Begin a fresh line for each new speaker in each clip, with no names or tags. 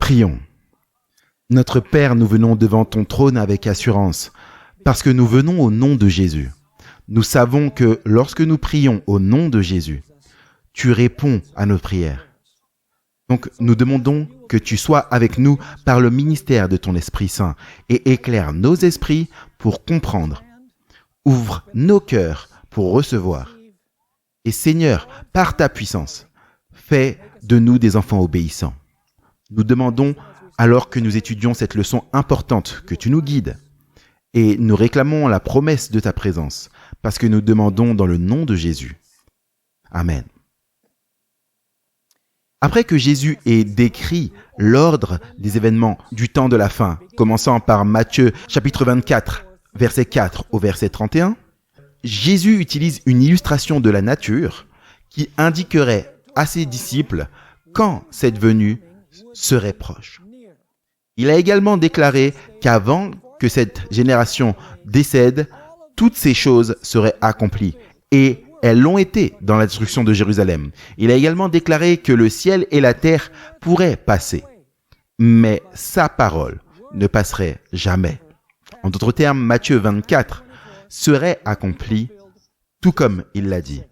Prions. Notre Père, nous venons devant ton trône avec assurance, parce que nous venons au nom de Jésus. Nous savons que lorsque nous prions au nom de Jésus, tu réponds à nos prières. Donc, nous demandons que tu sois avec nous par le ministère de ton Esprit Saint et éclaire nos esprits pour comprendre. Ouvre nos cœurs pour recevoir. Et Seigneur, par ta puissance, fais de nous des enfants obéissants. Nous demandons, alors que nous étudions cette leçon importante, que tu nous guides. Et nous réclamons la promesse de ta présence, parce que nous demandons dans le nom de Jésus. Amen. Après que Jésus ait décrit l'ordre des événements du temps de la fin, commençant par Matthieu chapitre 24, verset 4 au verset 31, Jésus utilise une illustration de la nature qui indiquerait à ses disciples quand cette venue serait proche. Il a également déclaré qu'avant que cette génération décède, toutes ces choses seraient accomplies et elles l'ont été dans la destruction de Jérusalem. Il a également déclaré que le ciel et la terre pourraient passer, mais sa parole ne passerait jamais. En d'autres termes, Matthieu 24 serait accompli tout comme il l'a dit.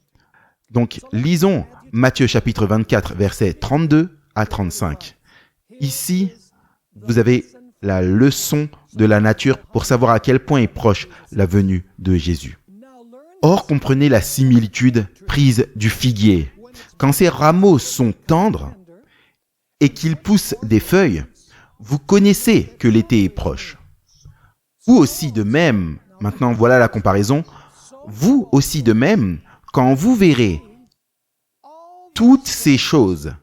Donc, lisons Matthieu chapitre 24, versets 32 à 35. Ici, vous avez la leçon de la nature pour savoir à quel point est proche la venue de Jésus. Or, comprenez la similitude prise du figuier. Quand ses rameaux sont tendres et qu'ils poussent des feuilles, vous connaissez que l'été est proche. Vous aussi de même, maintenant voilà la comparaison, vous aussi de même, quand vous verrez toutes ces choses,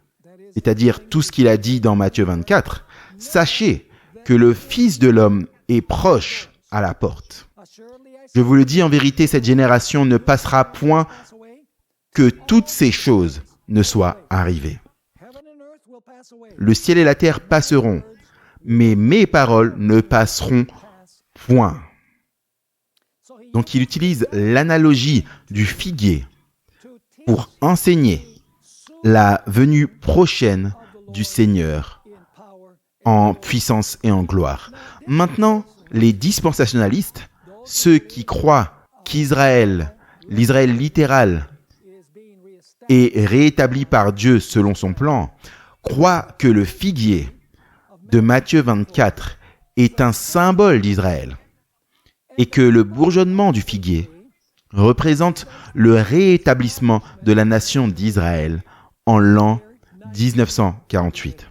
c'est-à-dire tout ce qu'il a dit dans Matthieu 24, sachez que le Fils de l'homme est proche à la porte. Je vous le dis en vérité, cette génération ne passera point que toutes ces choses ne soient arrivées. Le ciel et la terre passeront, mais mes paroles ne passeront point. Donc il utilise l'analogie du figuier pour enseigner la venue prochaine du Seigneur en puissance et en gloire. Maintenant, les dispensationalistes, ceux qui croient qu'Israël, l'Israël littéral, est réétabli par Dieu selon son plan, croient que le figuier de Matthieu 24 est un symbole d'Israël et que le bourgeonnement du figuier représente le réétablissement de la nation d'Israël en l'an 1948.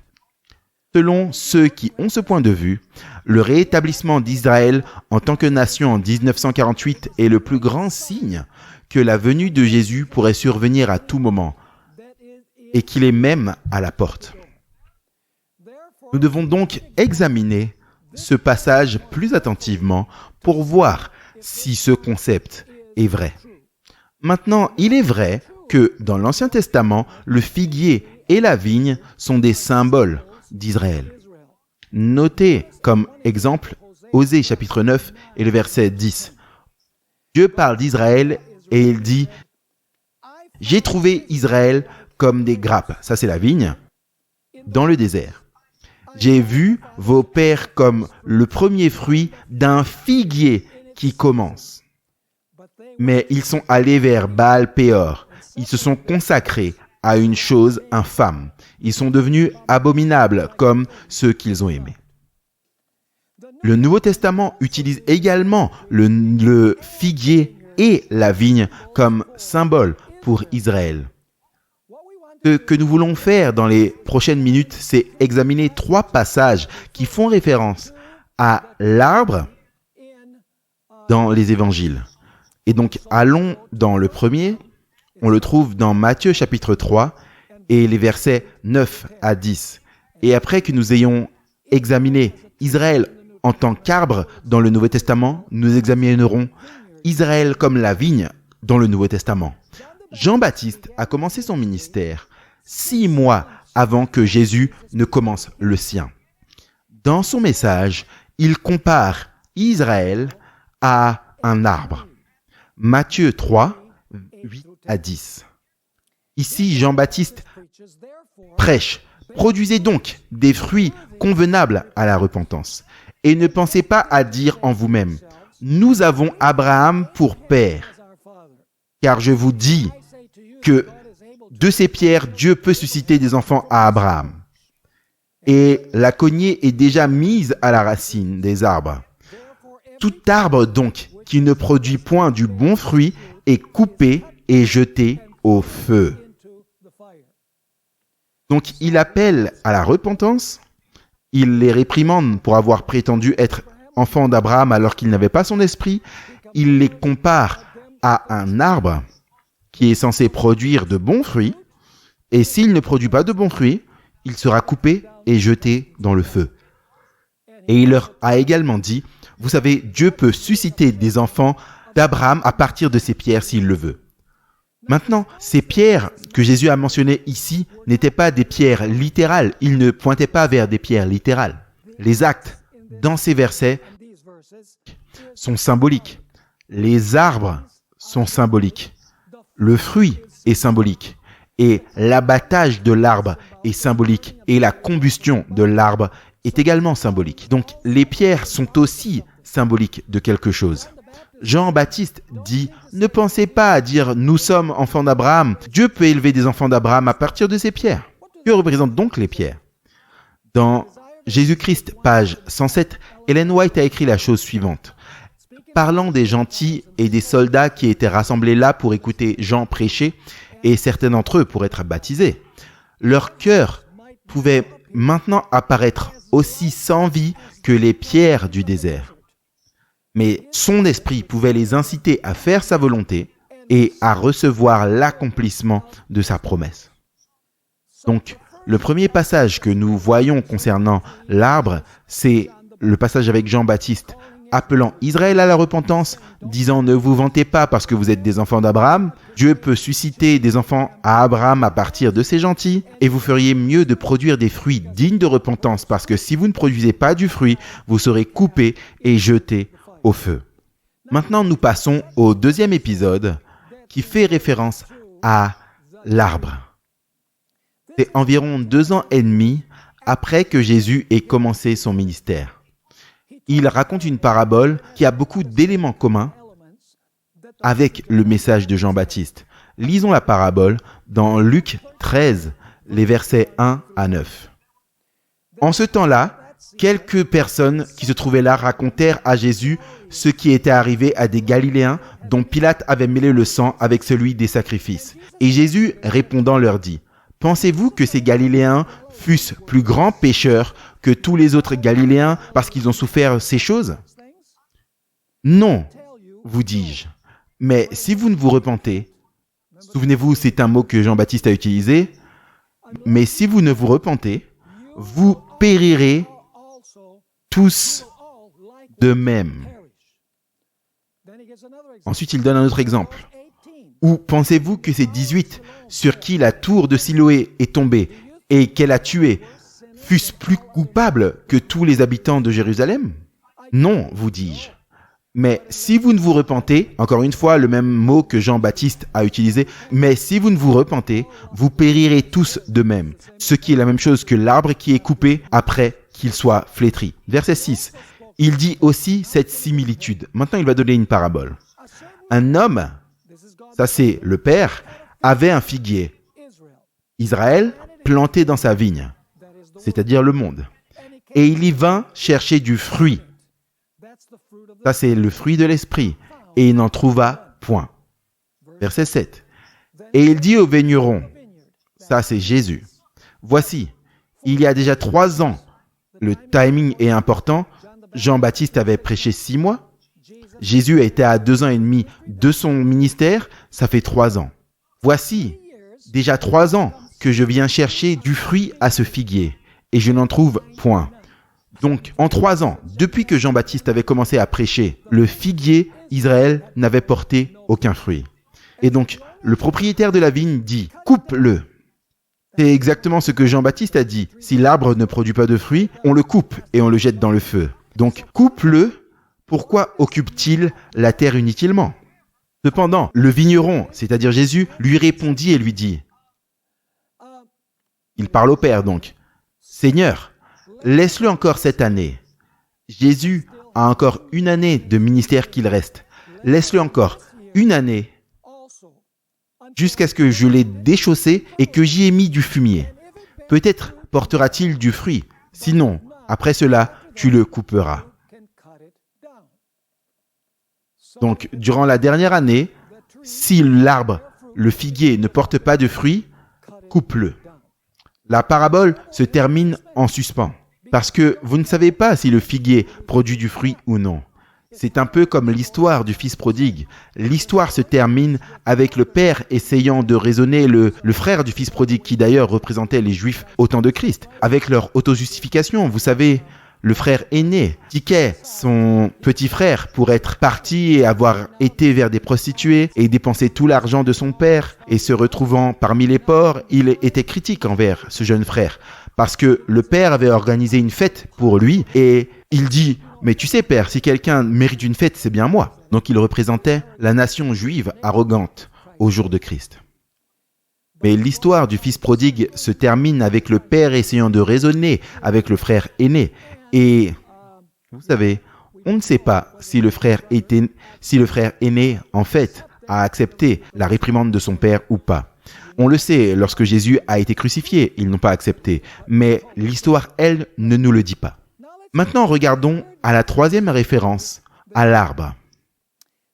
Selon ceux qui ont ce point de vue, le rétablissement d'Israël en tant que nation en 1948 est le plus grand signe que la venue de Jésus pourrait survenir à tout moment et qu'il est même à la porte. Nous devons donc examiner ce passage plus attentivement pour voir si ce concept est vrai. Maintenant, il est vrai que dans l'Ancien Testament, le figuier et la vigne sont des symboles d'Israël. Notez comme exemple Osée chapitre 9 et le verset 10. Dieu parle d'Israël et il dit « J'ai trouvé Israël comme des grappes », ça c'est la vigne, dans le désert. « J'ai vu vos pères comme le premier fruit d'un figuier qui commence. » Mais ils sont allés vers Baal-Péor. Ils se sont consacrés à une chose infâme. Ils sont devenus abominables comme ceux qu'ils ont aimés. Le Nouveau Testament utilise également le figuier et la vigne comme symbole pour Israël. Ce que nous voulons faire dans les prochaines minutes, c'est examiner 3 passages qui font référence à l'arbre dans les évangiles. Et donc, allons dans le premier. On le trouve dans Matthieu chapitre 3 et les versets 9 à 10. Et après que nous ayons examiné Israël en tant qu'arbre dans le Nouveau Testament, nous examinerons Israël comme la vigne dans le Nouveau Testament. Jean-Baptiste a commencé son ministère 6 mois avant que Jésus ne commence le sien. Dans son message, il compare Israël à un arbre. Matthieu 3, 8 à 10. Ici, Jean-Baptiste prêche Produisez donc des fruits convenables à la repentance. Et ne pensez pas à dire en vous-même, nous avons Abraham pour père. Car je vous dis que de ces pierres, Dieu peut susciter des enfants à Abraham. Et la cognée est déjà mise à la racine des arbres. Tout arbre donc qui ne produit point du bon fruit est coupé et jeté au feu. Donc il appelle à la repentance, il les réprimande pour avoir prétendu être enfants d'Abraham alors qu'ils n'avaient pas son esprit, il les compare à un arbre qui est censé produire de bons fruits, et s'il ne produit pas de bons fruits, il sera coupé et jeté dans le feu. Et il leur a également dit, vous savez, Dieu peut susciter des enfants d'Abraham à partir de ces pierres s'il le veut. Maintenant, ces pierres que Jésus a mentionnées ici n'étaient pas des pierres littérales, il ne pointait pas vers des pierres littérales. Les actes dans ces versets sont symboliques. Les arbres sont symboliques. Le fruit est symbolique. Et l'abattage de l'arbre est symbolique. Et la combustion de l'arbre est également symbolique. Donc les pierres sont aussi symboliques de quelque chose. Jean-Baptiste dit « Ne pensez pas à dire « Nous sommes enfants d'Abraham ». Dieu peut élever des enfants d'Abraham à partir de ces pierres. Que représentent donc les pierres? Dans Jésus-Christ, page 107, Ellen White a écrit la chose suivante. Parlant des gentils et des soldats qui étaient rassemblés là pour écouter Jean prêcher, et certains d'entre eux pour être baptisés, leur cœur pouvait maintenant apparaître aussi sans vie que les pierres du désert. Mais son esprit pouvait les inciter à faire sa volonté et à recevoir l'accomplissement de sa promesse. Donc, le premier passage que nous voyons concernant l'arbre, c'est le passage avec Jean-Baptiste appelant Israël à la repentance, disant « Ne vous vantez pas parce que vous êtes des enfants d'Abraham. Dieu peut susciter des enfants à Abraham à partir de ces gentils, et vous feriez mieux de produire des fruits dignes de repentance parce que si vous ne produisez pas du fruit, vous serez coupés et jetés au feu. » Maintenant, nous passons au deuxième épisode qui fait référence à l'arbre. C'est environ 2 ans et demi après que Jésus ait commencé son ministère. Il raconte une parabole qui a beaucoup d'éléments communs avec le message de Jean-Baptiste. Lisons la parabole dans Luc 13, les versets 1 à 9. En ce temps-là, quelques personnes qui se trouvaient là racontèrent à Jésus ce qui était arrivé à des Galiléens dont Pilate avait mêlé le sang avec celui des sacrifices. Et Jésus, répondant, leur dit « Pensez-vous que ces Galiléens fussent plus grands pécheurs que tous les autres Galiléens parce qu'ils ont souffert ces choses? Non, vous dis-je. Mais si vous ne vous repentez, souvenez-vous, c'est un mot que Jean-Baptiste a utilisé, mais si vous ne vous repentez, vous périrez tous de même. Ensuite, il donne un autre exemple. Ou pensez-vous que ces 18 sur qui la tour de Siloé est tombée et qu'elle a tué fussent plus coupables que tous les habitants de Jérusalem? Non, vous dis-je. Mais si vous ne vous repentez, encore une fois le même mot que Jean-Baptiste a utilisé, mais si vous ne vous repentez, vous périrez tous de même. Ce qui est la même chose que l'arbre qui est coupé après qu'il soit flétri. Verset 6. Il dit aussi cette similitude. Maintenant, il va donner une parabole. Un homme, ça c'est le père, avait un figuier. Israël, planté dans sa vigne, c'est-à-dire le monde. Et il y vint chercher du fruit. Ça c'est le fruit de l'esprit. Et il n'en trouva point. Verset 7. Et il dit au vigneron, ça c'est Jésus, voici, il y a déjà 3 ans, le timing est important, Jean-Baptiste avait prêché 6 mois, Jésus était à 2 ans et demi de son ministère, ça fait 3 ans. Voici, déjà 3 ans que je viens chercher du fruit à ce figuier, et je n'en trouve point. Donc, en 3 ans, depuis que Jean-Baptiste avait commencé à prêcher, le figuier, Israël, n'avait porté aucun fruit. Et donc, le propriétaire de la vigne dit « Coupe-le ». C'est exactement ce que Jean-Baptiste a dit. Si l'arbre ne produit pas de fruits, on le coupe et on le jette dans le feu. Donc, coupe-le. Pourquoi occupe-t-il la terre inutilement? Cependant, le vigneron, c'est-à-dire Jésus, lui répondit et lui dit, Il parle au Père donc. Seigneur, laisse-le encore cette année. Jésus a encore une année de ministère qu'il reste. Laisse-le encore une année jusqu'à ce que je l'ai déchaussé et que j'y ai mis du fumier. Peut-être portera-t-il du fruit. Sinon, après cela, tu le couperas. Donc, durant la dernière année, si l'arbre, le figuier, ne porte pas de fruit, coupe-le. La parabole se termine en suspens, parce que vous ne savez pas si le figuier produit du fruit ou non. C'est un peu comme l'histoire du fils prodigue. L'histoire se termine avec le père essayant de raisonner le frère du fils prodigue, qui d'ailleurs représentait les Juifs au temps de Christ, avec leur autojustification. Vous savez, le frère aîné tiquait son petit frère pour être parti et avoir été vers des prostituées et dépenser tout l'argent de son père. Et se retrouvant parmi les pauvres, il était critique envers ce jeune frère, parce que le père avait organisé une fête pour lui et il dit « Mais tu sais père, si quelqu'un mérite une fête, c'est bien moi ». Donc il représentait la nation juive arrogante au jour de Christ. Mais l'histoire du fils prodigue se termine avec le père essayant de raisonner avec le frère aîné. Et vous savez, on ne sait pas si le frère aîné, en fait, a accepté la réprimande de son père ou pas. On le sait, lorsque Jésus a été crucifié, ils n'ont pas accepté. Mais l'histoire, elle, ne nous le dit pas. Maintenant, regardons à la troisième référence, à l'arbre.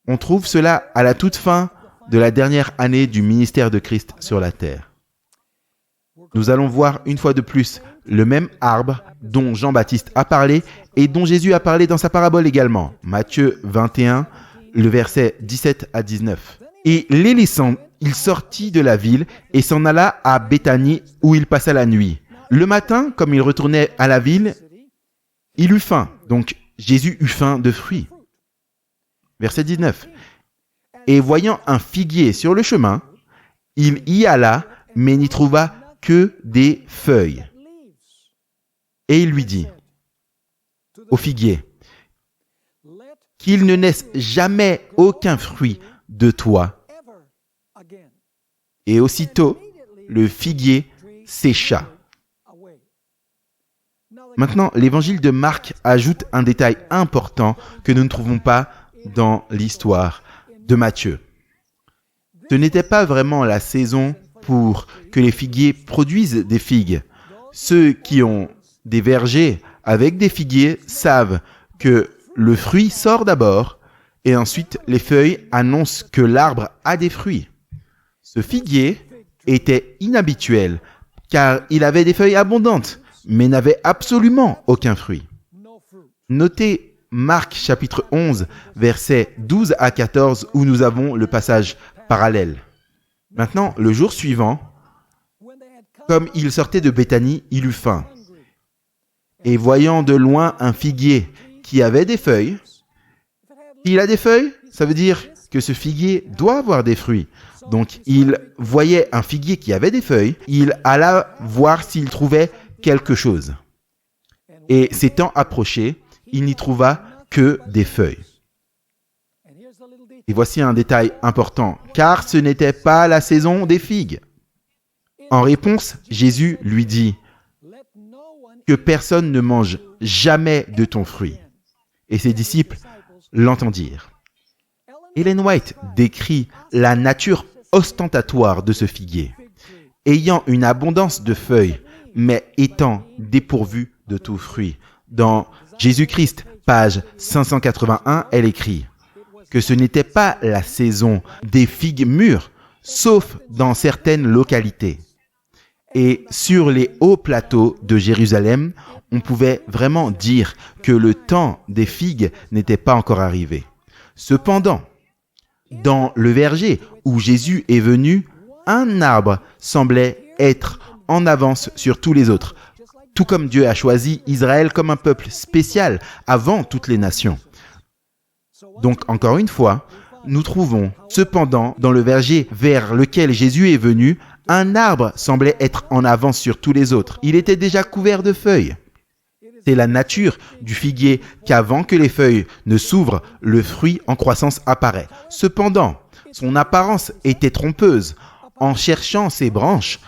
On trouve cela à la toute fin de la dernière année du ministère de Christ sur la terre. Nous allons voir une fois de plus le même arbre dont Jean-Baptiste a parlé et dont Jésus a parlé dans sa parabole également. Matthieu 21, le verset 17 à 19. Et les laissant, il sortit de la ville et s'en alla à Béthanie où il passa la nuit. Le matin, comme il retournait à la ville, il eut faim. Donc Jésus eut faim de fruits. Verset 19. Et voyant un figuier sur le chemin, il y alla, mais n'y trouva que des feuilles. Et il lui dit au figuier, qu'il ne naisse jamais aucun fruit de toi. Et aussitôt, le figuier sécha. Maintenant, l'évangile de Marc ajoute un détail important que nous ne trouvons pas dans l'histoire de Matthieu. Ce n'était pas vraiment la saison pour que les figuiers produisent des figues. Ceux qui ont des vergers avec des figuiers savent que le fruit sort d'abord et ensuite les feuilles annoncent que l'arbre a des fruits. Ce figuier était inhabituel car il avait des feuilles abondantes mais n'avait absolument aucun fruit. Notez Marc chapitre 11 versets 12 à 14 où nous avons le passage parallèle. Maintenant, le jour suivant, comme il sortait de Béthanie, il eut faim. Et voyant de loin un figuier qui avait des feuilles, il a des feuilles, ça veut dire que ce figuier doit avoir des fruits. Donc il voyait un figuier qui avait des feuilles, il alla voir s'il trouvait quelque chose. Et s'étant approché, il n'y trouva que des feuilles. Et voici un détail important, car ce n'était pas la saison des figues. En réponse, Jésus lui dit que personne ne mange jamais de ton fruit. Et ses disciples l'entendirent. Ellen White décrit la nature ostentatoire de ce figuier, ayant une abondance de feuilles, mais étant dépourvu de tout fruit. Dans Jésus-Christ, page 581, elle écrit que ce n'était pas la saison des figues mûres, sauf dans certaines localités. Et sur les hauts plateaux de Jérusalem, on pouvait vraiment dire que le temps des figues n'était pas encore arrivé. Cependant, dans le verger où Jésus est venu, un arbre semblait être en avance sur tous les autres, tout comme Dieu a choisi Israël comme un peuple spécial avant toutes les nations. Donc, encore une fois, nous trouvons cependant dans le verger vers lequel Jésus est venu, un arbre semblait être en avance sur tous les autres. Il était déjà couvert de feuilles. C'est la nature du figuier qu'avant que les feuilles ne s'ouvrent, le fruit en croissance apparaît. Cependant, son apparence était trompeuse. En cherchant ses branches,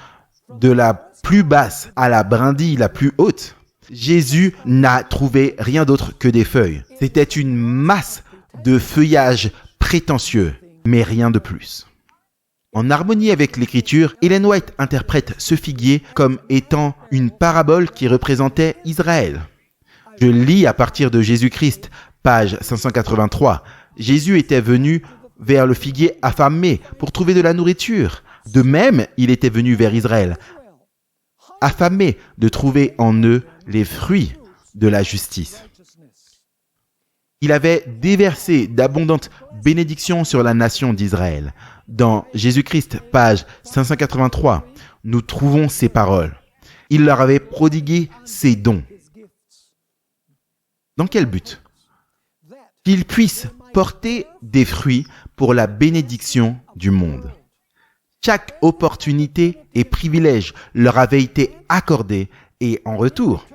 de la plus basse à la brindille la plus haute, Jésus n'a trouvé rien d'autre que des feuilles. C'était une masse de feuillage prétentieux, mais rien de plus. En harmonie avec l'écriture, Ellen White interprète ce figuier comme étant une parabole qui représentait Israël. Je lis à partir de Jésus-Christ, page 583. Jésus était venu vers le figuier affamé pour trouver de la nourriture. De même, il était venu vers Israël, affamé de trouver en eux les fruits de la justice. Il avait déversé d'abondantes bénédictions sur la nation d'Israël. Dans Jésus-Christ, page 583, nous trouvons ces paroles. Il leur avait prodigué ses dons. Dans quel but? Qu'ils puissent porter des fruits pour la bénédiction du monde. Chaque opportunité et privilège leur avait été accordé et en retour,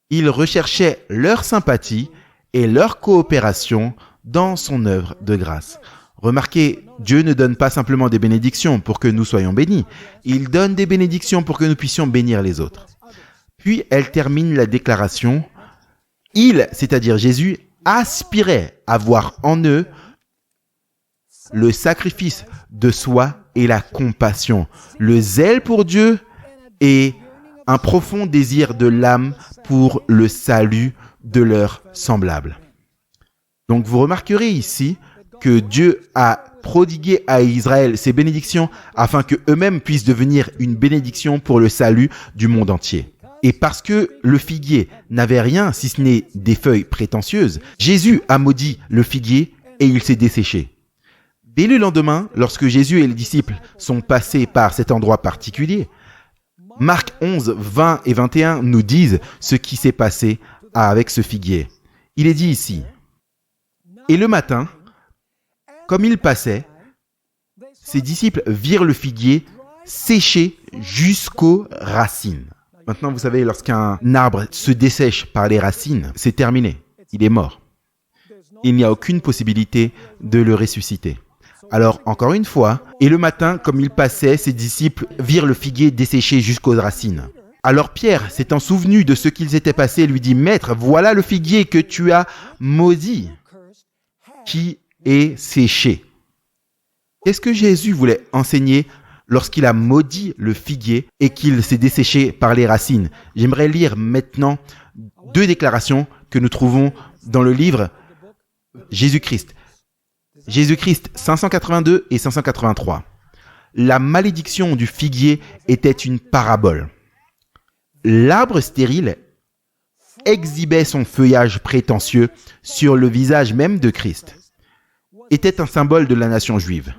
il recherchait leur sympathie et leur coopération dans son œuvre de grâce. Remarquez, Dieu ne donne pas simplement des bénédictions pour que nous soyons bénis. Il donne des bénédictions pour que nous puissions bénir les autres. Puis elle termine la déclaration. Il, c'est-à-dire Jésus, aspirait à voir en eux le sacrifice de soi et la compassion, le zèle pour Dieu et un profond désir de l'âme pour le salut de leurs semblables. Donc vous remarquerez ici que Dieu a prodigué à Israël ses bénédictions afin qu'eux-mêmes puissent devenir une bénédiction pour le salut du monde entier. Et parce que le figuier n'avait rien si ce n'est des feuilles prétentieuses, Jésus a maudit le figuier et il s'est desséché. Dès le lendemain, lorsque Jésus et les disciples sont passés par cet endroit particulier, Marc 11, 20 et 21 nous disent ce qui s'est passé avec ce figuier. Il est dit ici, « Et le matin, comme il passait, ses disciples virent le figuier séché jusqu'aux racines. » Maintenant, vous savez, lorsqu'un arbre se dessèche par les racines, c'est terminé, il est mort. Il n'y a aucune possibilité de le ressusciter. Alors, encore une fois, et le matin, comme il passait, ses disciples virent le figuier desséché jusqu'aux racines. Alors Pierre, s'étant souvenu de ce qu'il s'était passé, lui dit, « Maître, voilà le figuier que tu as maudit, qui est séché. » Qu'est-ce que Jésus voulait enseigner lorsqu'il a maudit le figuier et qu'il s'est desséché par les racines? J'aimerais lire maintenant deux déclarations que nous trouvons dans le livre Jésus-Christ. Jésus-Christ 582 et 583. La malédiction du figuier était une parabole. L'arbre stérile exhibait son feuillage prétentieux sur le visage même de Christ. Était un symbole de la nation juive.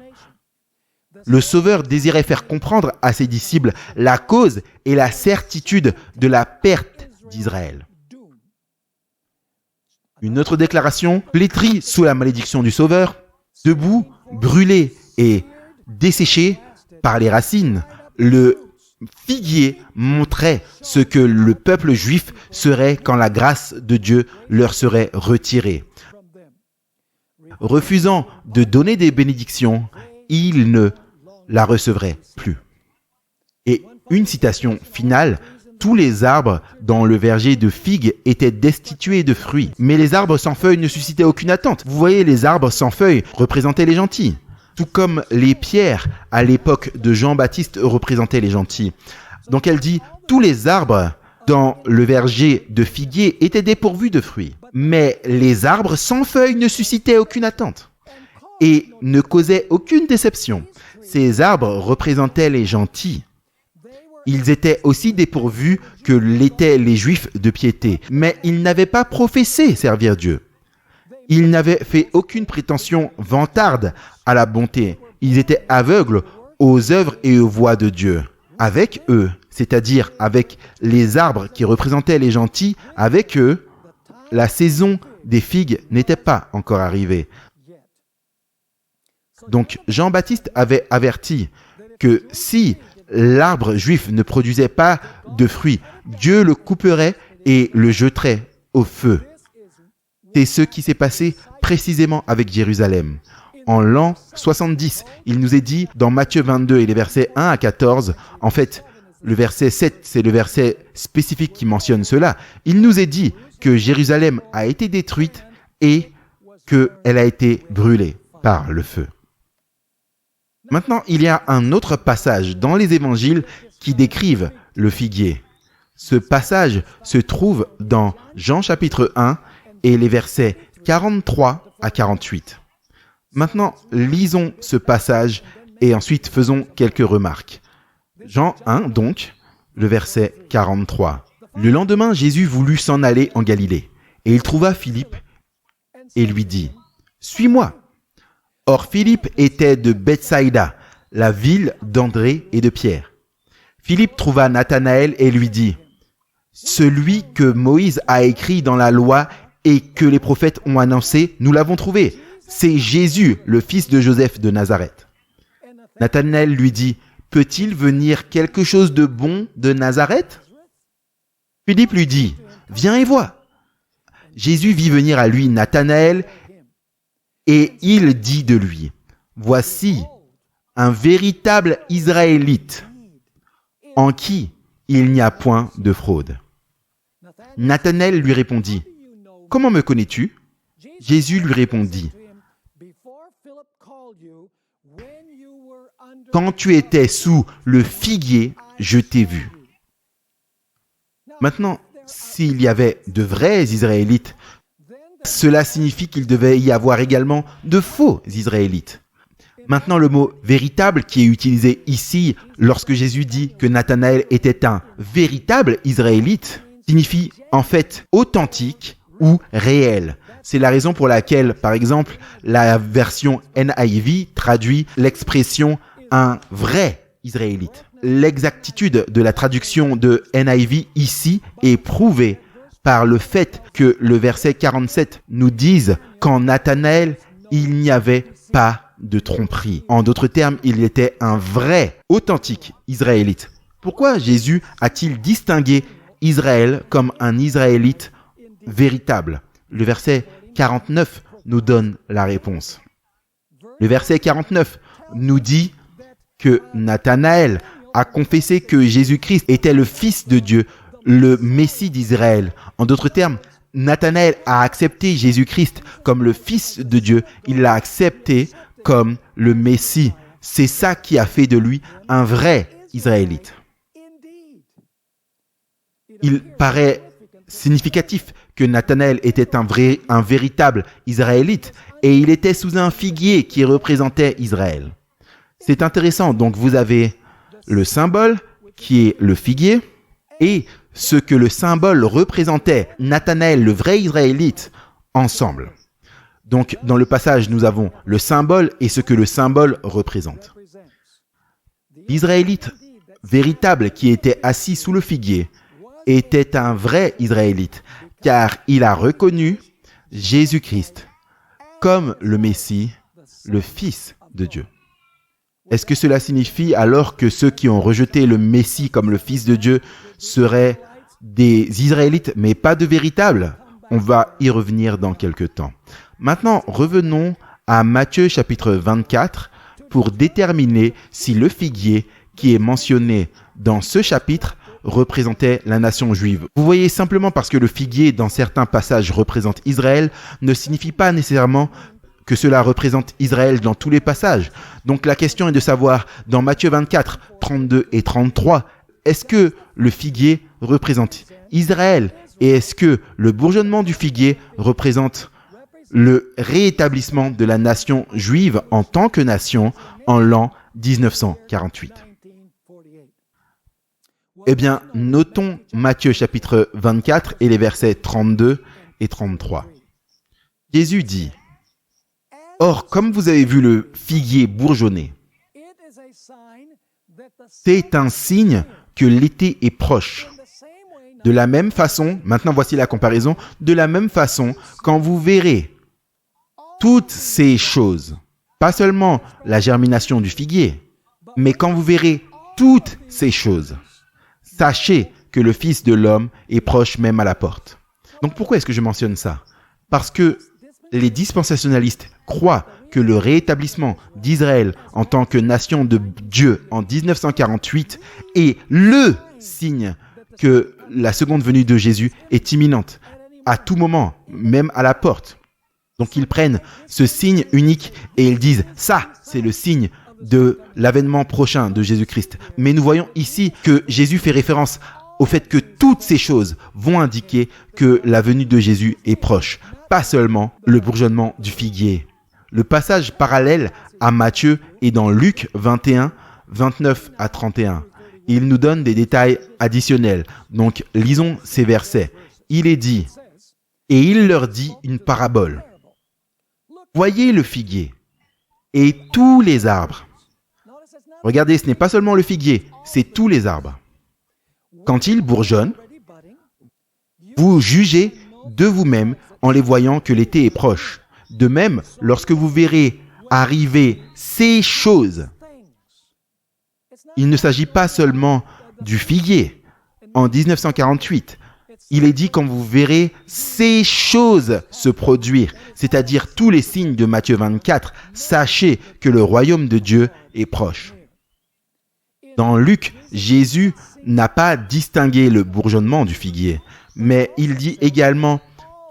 Le Sauveur désirait faire comprendre à ses disciples la cause et la certitude de la perte d'Israël. Une autre déclaration, flétrie sous la malédiction du Sauveur, debout, brûlé et desséché par les racines, le figuier montrait ce que le peuple juif serait quand la grâce de Dieu leur serait retirée. Refusant de donner des bénédictions, il ne la recevrait plus. Et une citation finale, tous les arbres dans le verger de figues étaient destitués de fruits, mais les arbres sans feuilles ne suscitaient aucune attente. Vous voyez, les arbres sans feuilles représentaient les gentils, tout comme les pierres à l'époque de Jean-Baptiste représentaient les gentils. Donc elle dit, tous les arbres dans le verger de figuiers étaient dépourvus de fruits, mais les arbres sans feuilles ne suscitaient aucune attente et ne causaient aucune déception. Ces arbres représentaient les gentils. Ils étaient aussi dépourvus que l'étaient les Juifs de piété, mais ils n'avaient pas professé servir Dieu. Ils n'avaient fait aucune prétention vantarde à la bonté. Ils étaient aveugles aux œuvres et aux voies de Dieu. Avec eux, c'est-à-dire avec les arbres qui représentaient les gentils, avec eux, la saison des figues n'était pas encore arrivée. Donc Jean-Baptiste avait averti que si l'arbre juif ne produisait pas de fruits, Dieu le couperait et le jetterait au feu. C'est ce qui s'est passé précisément avec Jérusalem. en l'an 70. Il nous est dit dans Matthieu 22 et les versets 1 à 14, en fait, le verset 7, c'est le verset spécifique qui mentionne cela. Il nous est dit que Jérusalem a été détruite et qu'elle a été brûlée par le feu. Maintenant, il y a un autre passage dans les évangiles qui décrivent le figuier. Ce passage se trouve dans Jean chapitre 1 et les versets 43 à 48. Maintenant, lisons ce passage et ensuite faisons quelques remarques. Jean 1, donc, le verset 43. Le lendemain, Jésus voulut s'en aller en Galilée, et il trouva Philippe et lui dit, « Suis-moi » Or Philippe était de Bethsaïda, la ville d'André et de Pierre. Philippe trouva Nathanaël et lui dit, « Celui que Moïse a écrit dans la loi et que les prophètes ont annoncé, nous l'avons trouvé. C'est Jésus, le fils de Joseph de Nazareth. » Nathanaël lui dit, « Peut-il venir quelque chose de bon de Nazareth ?» Philippe lui dit, « Viens et vois. » Jésus vit venir à lui Nathanaël et il dit de lui, « Voici un véritable Israélite en qui il n'y a point de fraude. » Nathanaël lui répondit, « Comment me connais-tu » Jésus lui répondit, « Quand tu étais sous le figuier, je t'ai vu. » Maintenant, s'il y avait de vrais Israélites, cela signifie qu'il devait y avoir également de faux Israélites. Maintenant, le mot « véritable » qui est utilisé ici lorsque Jésus dit que Nathanaël était un véritable Israélite signifie en fait authentique ou réel. C'est la raison pour laquelle, par exemple, la version NIV traduit l'expression « un vrai Israélite ». L'exactitude de la traduction de NIV ici est prouvée par le fait que le verset 47 nous dise qu'en Nathanaël, il n'y avait pas de tromperie. En d'autres termes, il était un vrai, authentique Israélite. Pourquoi Jésus a-t-il distingué Israël comme un Israélite véritable? Le verset 49 nous donne la réponse. Le verset 49 nous dit que Nathanaël a confessé que Jésus-Christ était le Fils de Dieu, le Messie d'Israël. En d'autres termes, Nathanaël a accepté Jésus-Christ comme le Fils de Dieu. Il l'a accepté comme le Messie. C'est ça qui a fait de lui un vrai Israélite. Il paraît significatif que Nathanaël était un véritable Israélite et il était sous un figuier qui représentait Israël. C'est intéressant. Donc vous avez le symbole qui est le figuier et ce que le symbole représentait, Nathanaël, le vrai Israélite, ensemble. Donc, dans le passage, nous avons le symbole et ce que le symbole représente. L'Israélite véritable qui était assis sous le figuier était un vrai Israélite, car il a reconnu Jésus-Christ comme le Messie, le Fils de Dieu. Est-ce que cela signifie alors que ceux qui ont rejeté le Messie comme le Fils de Dieu seraient des Israélites, mais pas de véritables? On va y revenir dans quelques temps. Maintenant, revenons à Matthieu chapitre 24 pour déterminer si le figuier qui est mentionné dans ce chapitre représentait la nation juive. Vous voyez, simplement parce que le figuier dans certains passages représente Israël ne signifie pas nécessairement que cela représente Israël dans tous les passages. Donc la question est de savoir, dans Matthieu 24, 32 et 33, est-ce que le figuier représente Israël et est-ce que le bourgeonnement du figuier représente le réétablissement de la nation juive en tant que nation en l'an 1948? Eh bien, notons Matthieu chapitre 24 et les versets 32 et 33. Jésus dit, « Or, comme vous avez vu le figuier bourgeonner, c'est un signe que l'été est proche. De la même façon, maintenant voici la comparaison, de la même façon, quand vous verrez toutes ces choses, pas seulement la germination du figuier, mais quand vous verrez toutes ces choses, sachez que le Fils de l'homme est proche même à la porte. » Donc pourquoi est-ce que je mentionne ça? Parce que les dispensationalistes croient que le rétablissement d'Israël en tant que nation de Dieu en 1948 est le signe que la seconde venue de Jésus est imminente, à tout moment, même à la porte. Donc ils prennent ce signe unique et ils disent « ça, c'est le signe de l'avènement prochain de Jésus-Christ ». Mais nous voyons ici que Jésus fait référence au fait que toutes ces choses vont indiquer que la venue de Jésus est proche, pas seulement le bourgeonnement du figuier. Le passage parallèle à Matthieu est dans Luc 21, 29 à 31. Il nous donne des détails additionnels. Donc, lisons ces versets. Il est dit, et il leur dit une parabole. Voyez le figuier et tous les arbres. Regardez, ce n'est pas seulement le figuier, c'est tous les arbres. Quand ils bourgeonnent, vous jugez de vous-même en les voyant que l'été est proche. De même, lorsque vous verrez arriver ces choses, il ne s'agit pas seulement du figuier. En 1948, il est dit quand vous verrez ces choses se produire, c'est-à-dire tous les signes de Matthieu 24, sachez que le royaume de Dieu est proche. Dans Luc, Jésus n'a pas distingué le bourgeonnement du figuier, mais il dit également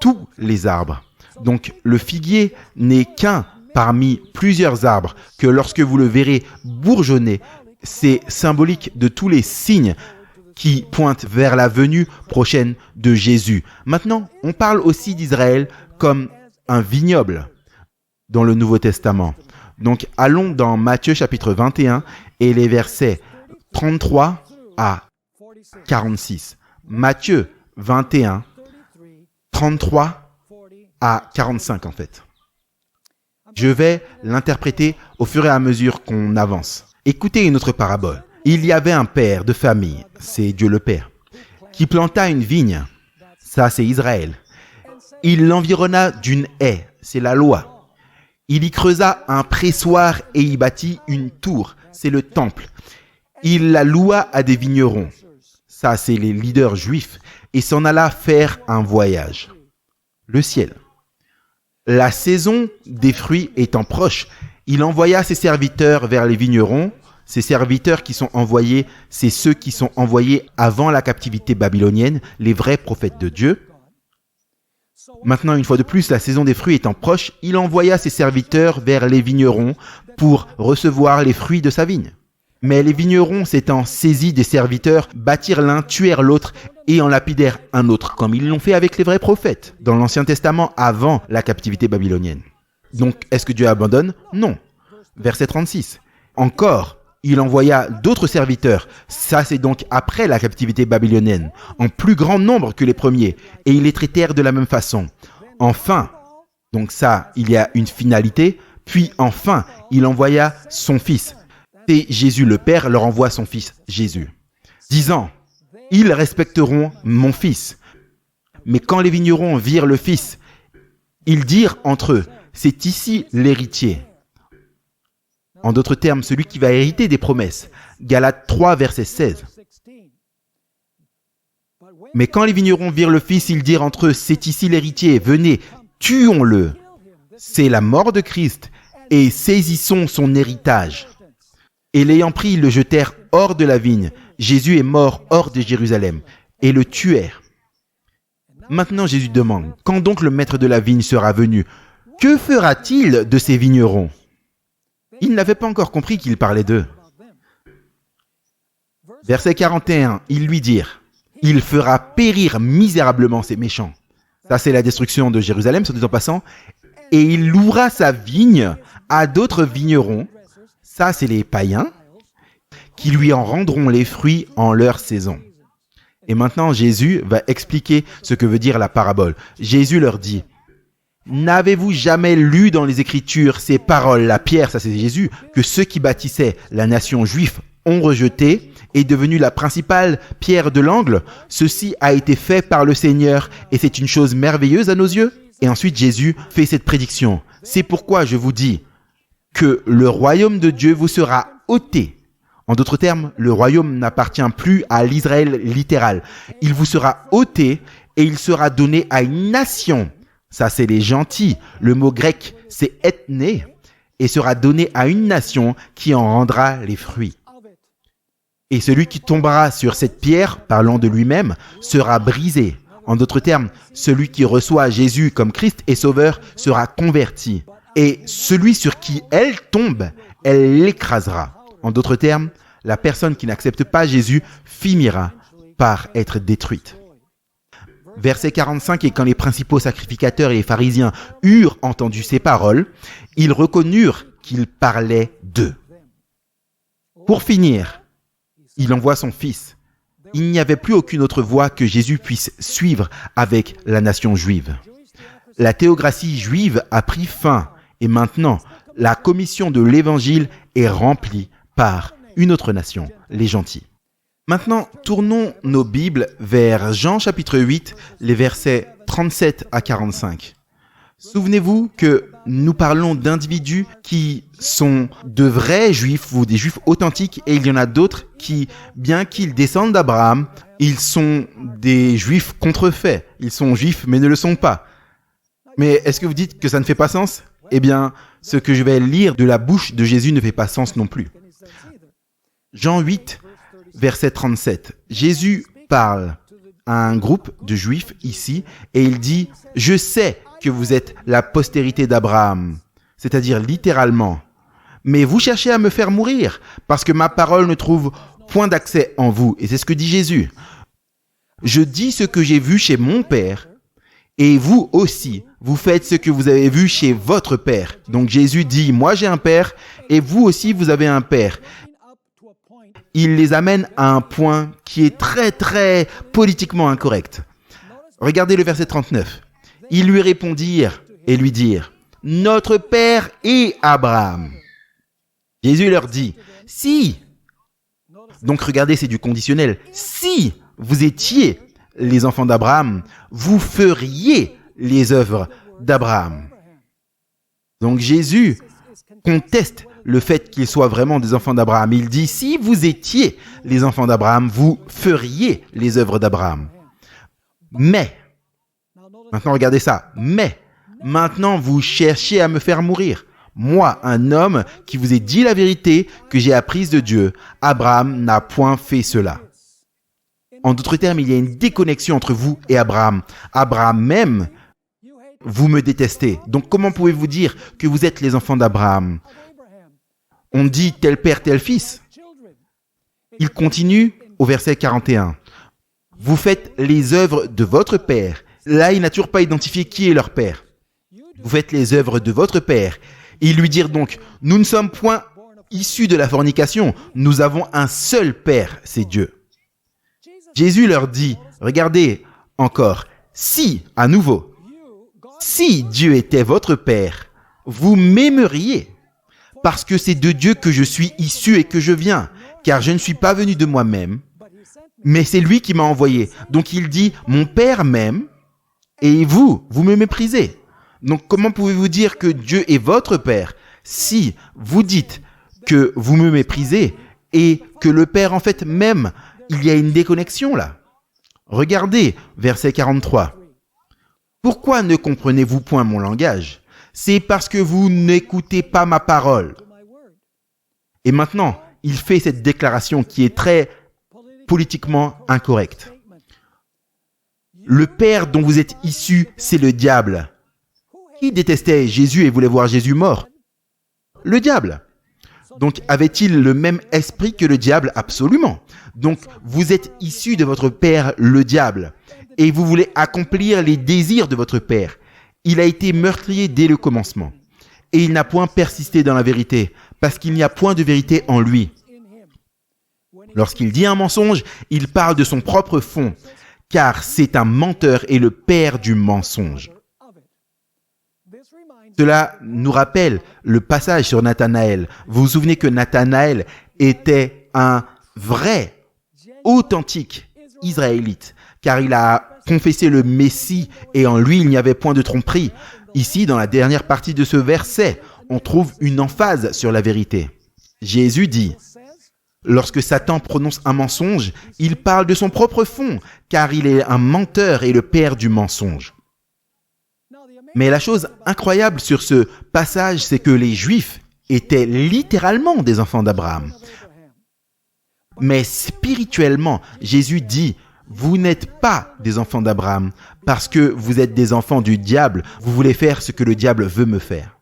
tous les arbres. Donc le figuier n'est qu'un parmi plusieurs arbres que lorsque vous le verrez bourgeonner, c'est symbolique de tous les signes qui pointent vers la venue prochaine de Jésus. Maintenant, on parle aussi d'Israël comme un vignoble dans le Nouveau Testament. Donc allons dans Matthieu chapitre 21 et les versets 33 à 46. Matthieu 21, 33 à 45 en fait. Je vais l'interpréter au fur et à mesure qu'on avance. Écoutez une autre parabole. Il y avait un père de famille, c'est Dieu le Père, qui planta une vigne, ça c'est Israël. Il l'environna d'une haie, c'est la loi. Il y creusa un pressoir et y bâtit une tour, c'est le temple. Il la loua à des vignerons, ça c'est les leaders juifs, et s'en alla faire un voyage. Le ciel. La saison des fruits étant proche, il envoya ses serviteurs vers les vignerons. Ces serviteurs qui sont envoyés, c'est ceux qui sont envoyés avant la captivité babylonienne, les vrais prophètes de Dieu. Maintenant, une fois de plus, la saison des fruits étant proche, il envoya ses serviteurs vers les vignerons pour recevoir les fruits de sa vigne. Mais les vignerons, s'étant saisis des serviteurs, battirent l'un, tuèrent l'autre et en lapidèrent un autre, comme ils l'ont fait avec les vrais prophètes, dans l'Ancien Testament avant la captivité babylonienne. Donc, est-ce que Dieu abandonne? Non. Verset 36. Encore, il envoya d'autres serviteurs, ça c'est donc après la captivité babylonienne, en plus grand nombre que les premiers, et ils les traitèrent de la même façon. Enfin, donc ça, il y a une finalité, puis enfin, il envoya son fils. Et Jésus le Père leur envoie son fils Jésus, disant, « Ils respecteront mon fils. » Mais quand les vignerons virent le fils, ils dirent entre eux, « C'est ici l'héritier. » En d'autres termes, celui qui va hériter des promesses. Galates 3, verset 16. Mais quand les vignerons virent le fils, ils dirent entre eux, c'est ici l'héritier, venez, tuons-le. C'est la mort de Christ, et saisissons son héritage. Et l'ayant pris, ils le jetèrent hors de la vigne. Jésus est mort hors de Jérusalem, et le tuèrent. Maintenant, Jésus demande, quand donc le maître de la vigne sera venu, que fera-t-il de ces vignerons? Ils n'avaient pas encore compris qu'il parlait d'eux. Verset 41, ils lui dirent, « Il fera périr misérablement ces méchants. » Ça, c'est la destruction de Jérusalem, soit dit en passant. « Et il louera sa vigne à d'autres vignerons. » Ça, c'est les païens, qui lui en rendront les fruits en leur saison. Et maintenant, Jésus va expliquer ce que veut dire la parabole. Jésus leur dit, n'avez-vous jamais lu dans les Écritures ces paroles, la pierre, ça c'est Jésus, que ceux qui bâtissaient la nation juive ont rejeté, est devenue la principale pierre de l'angle? Ceci a été fait par le Seigneur et c'est une chose merveilleuse à nos yeux. Et ensuite Jésus fait cette prédiction. C'est pourquoi je vous dis que le royaume de Dieu vous sera ôté. En d'autres termes, le royaume n'appartient plus à l'Israël littéral. Il vous sera ôté et il sera donné à une nation. Ça, c'est les gentils. Le mot grec, c'est ethné. et sera donné à une nation qui en rendra les fruits. Et celui qui tombera sur cette pierre, parlant de lui-même, sera brisé. En d'autres termes, celui qui reçoit Jésus comme Christ et Sauveur sera converti. Et celui sur qui elle tombe, elle l'écrasera. En d'autres termes, la personne qui n'accepte pas Jésus finira par être détruite. Verset 45, et quand les principaux sacrificateurs et les pharisiens eurent entendu ces paroles, ils reconnurent qu'il parlait d'eux. Pour finir, il envoie son fils. Il n'y avait plus aucune autre voie que Jésus puisse suivre avec la nation juive. La théocratie juive a pris fin et maintenant, la commission de l'évangile est remplie par une autre nation, les gentils. Maintenant, tournons nos Bibles vers Jean chapitre 8, les versets 37 à 45. Souvenez-vous que nous parlons d'individus qui sont de vrais juifs ou des juifs authentiques et il y en a d'autres qui, bien qu'ils descendent d'Abraham, ils sont des juifs contrefaits. Ils sont juifs mais ne le sont pas. Mais est-ce que vous dites que ça ne fait pas sens ? Eh bien, ce que je vais lire de la bouche de Jésus ne fait pas sens non plus. Jean 8, verset 37. Jésus parle à un groupe de juifs ici et il dit « Je sais que vous êtes la postérité d'Abraham », c'est-à-dire littéralement. Mais vous cherchez à me faire mourir parce que ma parole ne trouve point d'accès en vous. Et c'est ce que dit Jésus. Je dis ce que j'ai vu chez mon Père et vous aussi, vous faites ce que vous avez vu chez votre Père. Donc Jésus dit, moi j'ai un Père et vous aussi vous avez un Père. Il les amène à un point qui est très très politiquement incorrect. Regardez le verset 39. Ils lui répondirent et lui dirent, « Notre Père est Abraham. » Jésus leur dit, « Si » donc regardez, c'est du conditionnel. « Si vous étiez les enfants d'Abraham, vous feriez les œuvres d'Abraham. » Donc Jésus conteste le fait qu'ils soient vraiment des enfants d'Abraham. Il dit, « Si vous étiez les enfants d'Abraham, vous feriez les œuvres d'Abraham. » Mais, maintenant regardez ça, mais maintenant vous cherchez à me faire mourir. Moi, un homme qui vous ai dit la vérité que j'ai apprise de Dieu, Abraham n'a point fait cela. En d'autres termes, il y a une déconnexion entre vous et Abraham. Abraham même, vous me détestez. Donc comment pouvez-vous dire que vous êtes les enfants d'Abraham ? On dit tel père, tel fils. Il continue au verset 41. Vous faites les œuvres de votre père. Là, il n'a toujours pas identifié qui est leur père. Vous faites les œuvres de votre père. Ils lui dirent donc, nous ne sommes point issus de la fornication. Nous avons un seul père, c'est Dieu. Jésus leur dit, regardez encore, si, à nouveau, si Dieu était votre père, vous m'aimeriez. Parce que c'est de Dieu que je suis issu et que je viens, car je ne suis pas venu de moi-même, mais c'est lui qui m'a envoyé. Donc il dit, mon Père m'aime, et vous me méprisez. Donc comment pouvez-vous dire que Dieu est votre Père si vous dites que vous me méprisez et que le Père en fait m'aime? Il y a une déconnexion là. Regardez, verset 43. Pourquoi ne comprenez-vous point mon langage ? C'est parce que vous n'écoutez pas ma parole. Et maintenant, il fait cette déclaration qui est très politiquement incorrecte. Le père dont vous êtes issus, c'est le diable. Qui détestait Jésus et voulait voir Jésus mort? Le diable. Donc, avait-il le même esprit que le diable? Absolument. Donc, vous êtes issus de votre père, le diable, et vous voulez accomplir les désirs de votre père. Il a été meurtrier dès le commencement, et il n'a point persisté dans la vérité, parce qu'il n'y a point de vérité en lui. Lorsqu'il dit un mensonge, il parle de son propre fond, car c'est un menteur et le père du mensonge. Cela nous rappelle le passage sur Nathanaël. Vous vous souvenez que Nathanaël était un vrai, authentique Israélite, car il a confessé le Messie et en lui il n'y avait point de tromperie. Ici, dans la dernière partie de ce verset, on trouve une emphase sur la vérité. Jésus dit, lorsque Satan prononce un mensonge, il parle de son propre fond, car il est un menteur et le père du mensonge. Mais la chose incroyable sur ce passage, c'est que les Juifs étaient littéralement des enfants d'Abraham. Mais spirituellement, Jésus dit, vous n'êtes pas des enfants d'Abraham parce que vous êtes des enfants du diable. Vous voulez faire ce que le diable veut me faire.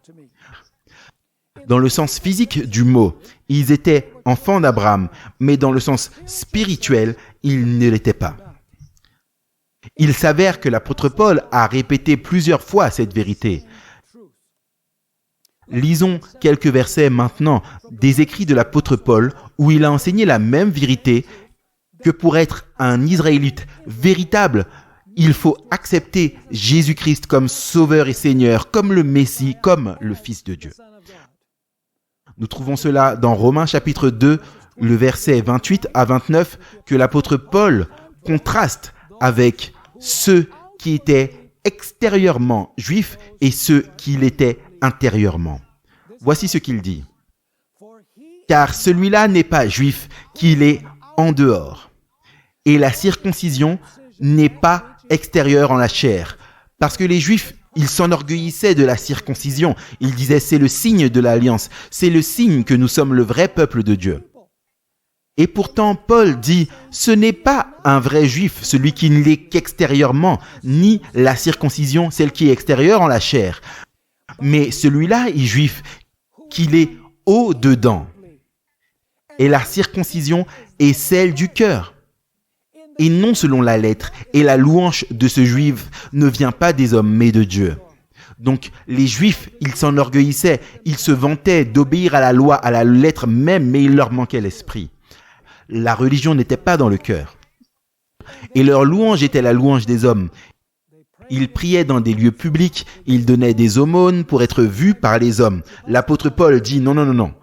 Dans le sens physique du mot, ils étaient enfants d'Abraham, mais dans le sens spirituel, ils ne l'étaient pas. Il s'avère que l'apôtre Paul a répété plusieurs fois cette vérité. Lisons quelques versets maintenant des écrits de l'apôtre Paul où il a enseigné la même vérité que pour être un Israélite véritable, il faut accepter Jésus-Christ comme Sauveur et Seigneur, comme le Messie, comme le Fils de Dieu. Nous trouvons cela dans Romains chapitre 2, le verset 28 à 29, que l'apôtre Paul contraste avec ceux qui étaient extérieurement juifs et ceux qui l'étaient intérieurement. Voici ce qu'il dit. Car celui-là n'est pas juif qu'il est en dehors. Et la circoncision n'est pas extérieure en la chair. Parce que les juifs, ils s'enorgueillissaient de la circoncision. Ils disaient c'est le signe de l'alliance. C'est le signe que nous sommes le vrai peuple de Dieu. Et pourtant, Paul dit, ce n'est pas un vrai juif, celui qui ne l'est qu'extérieurement, ni la circoncision, celle qui est extérieure en la chair. Mais celui-là est juif, qu'il est au-dedans. Et la circoncision est celle du cœur, et non selon la lettre. Et la louange de ce juif ne vient pas des hommes, mais de Dieu. Donc, les Juifs, ils s'enorgueillissaient, ils se vantaient d'obéir à la loi, à la lettre même, mais il leur manquait l'esprit. La religion n'était pas dans le cœur. Et leur louange était la louange des hommes. Ils priaient dans des lieux publics, ils donnaient des aumônes pour être vus par les hommes. L'apôtre Paul dit non.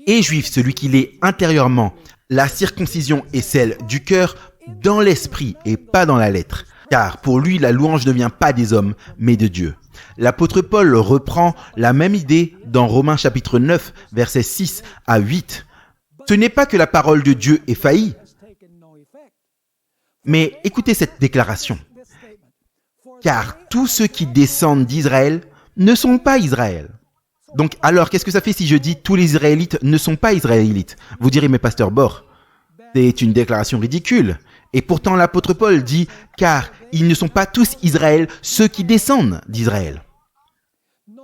Et juif, celui qui l'est intérieurement, la circoncision est celle du cœur dans l'esprit et pas dans la lettre. Car pour lui, la louange ne vient pas des hommes, mais de Dieu. L'apôtre Paul reprend la même idée dans Romains chapitre 9, versets 6 à 8. Ce n'est pas que la parole de Dieu ait failli. Mais écoutez cette déclaration. Car tous ceux qui descendent d'Israël ne sont pas Israël. Donc alors, qu'est-ce que ça fait si je dis tous les Israélites ne sont pas Israélites? Vous direz, mais pasteur Bor, c'est une déclaration ridicule. Et pourtant l'apôtre Paul dit, car ils ne sont pas tous Israël, ceux qui descendent d'Israël.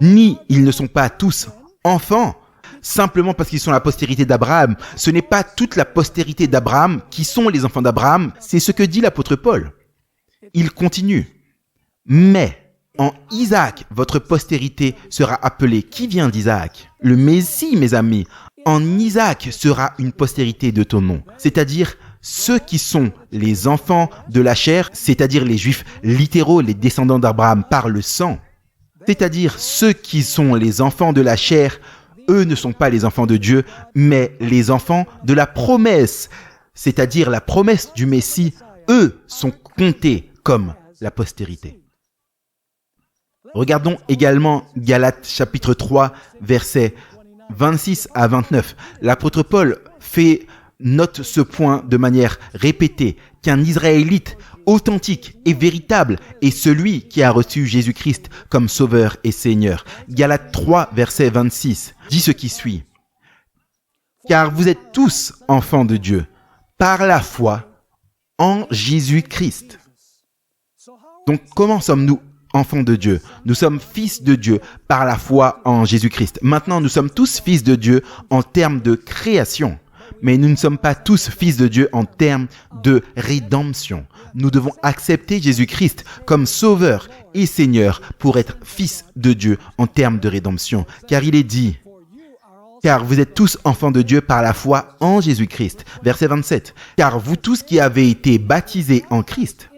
Ni ils ne sont pas tous enfants, simplement parce qu'ils sont la postérité d'Abraham. Ce n'est pas toute la postérité d'Abraham qui sont les enfants d'Abraham, c'est ce que dit l'apôtre Paul. Il continue. Mais en Isaac, votre postérité sera appelée. Qui vient d'Isaac? Le Messie, mes amis. En Isaac sera une postérité de ton nom. C'est-à-dire ceux qui sont les enfants de la chair, c'est-à-dire les Juifs littéraux, les descendants d'Abraham par le sang. C'est-à-dire ceux qui sont les enfants de la chair, eux ne sont pas les enfants de Dieu, mais les enfants de la promesse. C'est-à-dire la promesse du Messie, eux sont comptés comme la postérité. Regardons également Galates chapitre 3, versets 26 à 29. L'apôtre Paul note ce point de manière répétée, qu'un Israélite authentique et véritable est celui qui a reçu Jésus-Christ comme Sauveur et Seigneur. Galates 3, verset 26, dit ce qui suit. « Car vous êtes tous enfants de Dieu, par la foi en Jésus-Christ. » Donc, comment sommes-nous enfants de Dieu? Nous sommes fils de Dieu par la foi en Jésus-Christ. Maintenant, nous sommes tous fils de Dieu en termes de création. Mais nous ne sommes pas tous fils de Dieu en termes de rédemption. Nous devons accepter Jésus-Christ comme Sauveur et Seigneur pour être fils de Dieu en termes de rédemption. Car il est dit, car vous êtes tous enfants de Dieu par la foi en Jésus-Christ. Verset 27. Car vous tous qui avez été baptisés en Christ,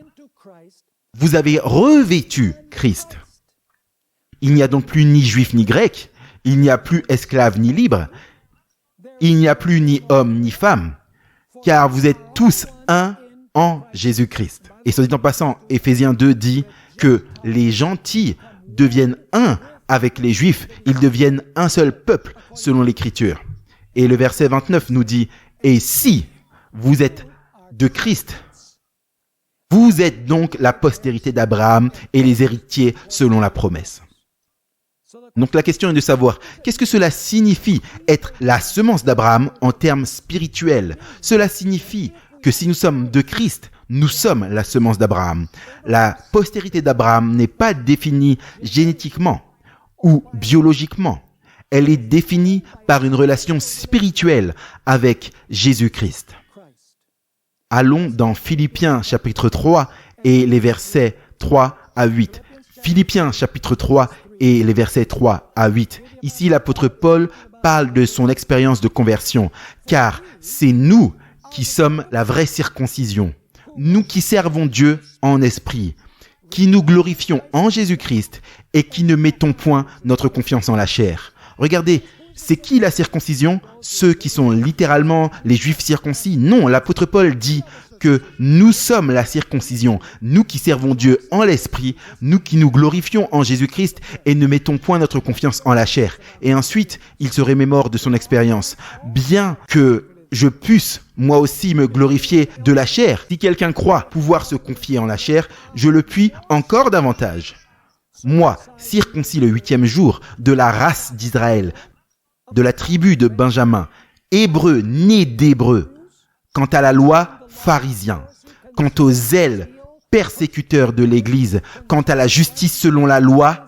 vous avez revêtu Christ. Il n'y a donc plus ni juif ni grec, il n'y a plus esclave ni libre, il n'y a plus ni homme ni femme, car vous êtes tous un en Jésus-Christ. Et soit dit en passant, Éphésiens 2 dit que les gentils deviennent un avec les juifs, ils deviennent un seul peuple selon l'Écriture. Et le verset 29 nous dit, et si vous êtes de Christ, vous êtes donc la postérité d'Abraham et les héritiers selon la promesse. Donc la question est de savoir, qu'est-ce que cela signifie être la semence d'Abraham en termes spirituels? Cela signifie que si nous sommes de Christ, nous sommes la semence d'Abraham. La postérité d'Abraham n'est pas définie génétiquement ou biologiquement. Elle est définie par une relation spirituelle avec Jésus-Christ. Allons dans Philippiens chapitre 3 et les versets 3 à 8. Philippiens chapitre 3 et les versets 3 à 8. Ici, l'apôtre Paul parle de son expérience de conversion, car c'est nous qui sommes la vraie circoncision. Nous qui servons Dieu en esprit, qui nous glorifions en Jésus-Christ et qui ne mettons point notre confiance en la chair. Regardez, c'est qui la circoncision? Ceux qui sont littéralement les Juifs circoncis? Non, l'apôtre Paul dit que nous sommes la circoncision, nous qui servons Dieu en l'esprit, nous qui nous glorifions en Jésus-Christ et ne mettons point notre confiance en la chair. Et ensuite, il se remémore de son expérience. Bien que je puisse moi aussi me glorifier de la chair, si quelqu'un croit pouvoir se confier en la chair, je le puis encore davantage. Moi, circoncis le 8e jour, de la race d'Israël, de la tribu de Benjamin, hébreu, né d'hébreu, quant à la loi, pharisien, quant au zèle, persécuteur de l'Église, quant à la justice selon la loi,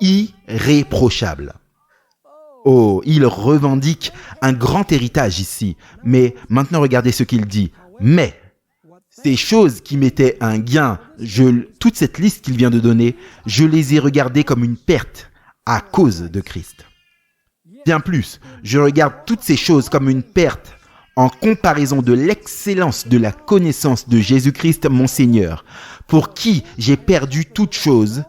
irréprochable. Oh, il revendique un grand héritage ici, mais maintenant regardez ce qu'il dit. Mais ces choses qui m'étaient un gain, toute cette liste qu'il vient de donner, je les ai regardées comme une perte à cause de Christ. Bien plus, je regarde toutes ces choses comme une perte en comparaison de l'excellence de la connaissance de Jésus-Christ mon Seigneur, pour qui j'ai perdu toutes choses,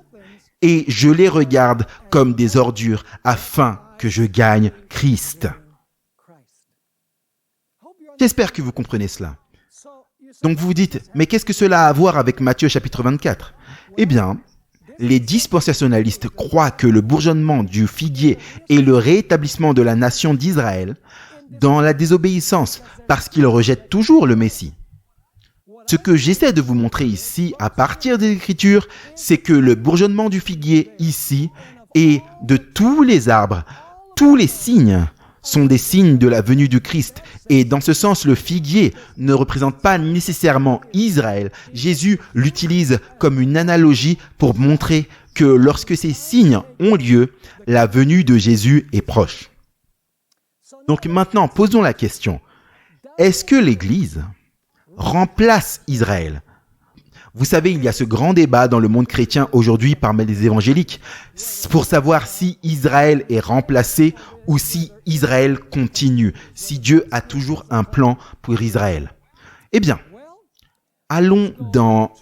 et je les regarde comme des ordures afin que je gagne Christ. J'espère que vous comprenez cela. Donc vous vous dites, mais qu'est-ce que cela a à voir avec Matthieu chapitre 24? Eh bien, les dispensationalistes croient que le bourgeonnement du figuier est le rétablissement de la nation d'Israël dans la désobéissance, parce qu'ils rejettent toujours le Messie. Ce que j'essaie de vous montrer ici, à partir des Écritures, c'est que le bourgeonnement du figuier ici et de tous les arbres, tous les signes sont des signes de la venue du Christ. Et dans ce sens, le figuier ne représente pas nécessairement Israël. Jésus l'utilise comme une analogie pour montrer que lorsque ces signes ont lieu, la venue de Jésus est proche. Donc maintenant, posons la question. Est-ce que l'Église remplace Israël? Vous savez, il y a ce grand débat dans le monde chrétien aujourd'hui parmi les évangéliques pour savoir si Israël est remplacé ou si Israël continue, si Dieu a toujours un plan pour Israël. Eh bien, allons dans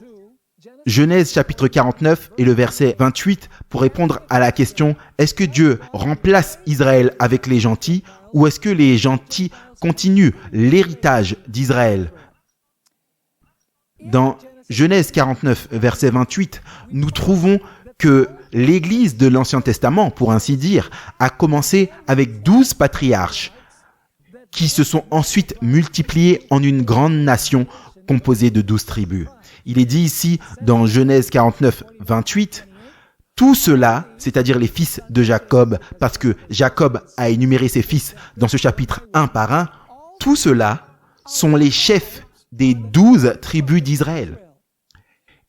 Genèse chapitre 49 et le verset 28 pour répondre à la question « Est-ce que Dieu remplace Israël avec les gentils ou est-ce que les gentils continuent l'héritage d'Israël ?» Dans Genèse 49, verset 28, nous trouvons que l'Église de l'Ancien Testament, pour ainsi dire, a commencé avec 12 patriarches qui se sont ensuite multipliés en une grande nation composée de 12 tribus. Il est dit ici dans Genèse 49, 28, tout cela, c'est-à-dire les fils de Jacob, parce que Jacob a énuméré ses fils dans ce chapitre un par un, tout cela sont les chefs des 12 tribus d'Israël.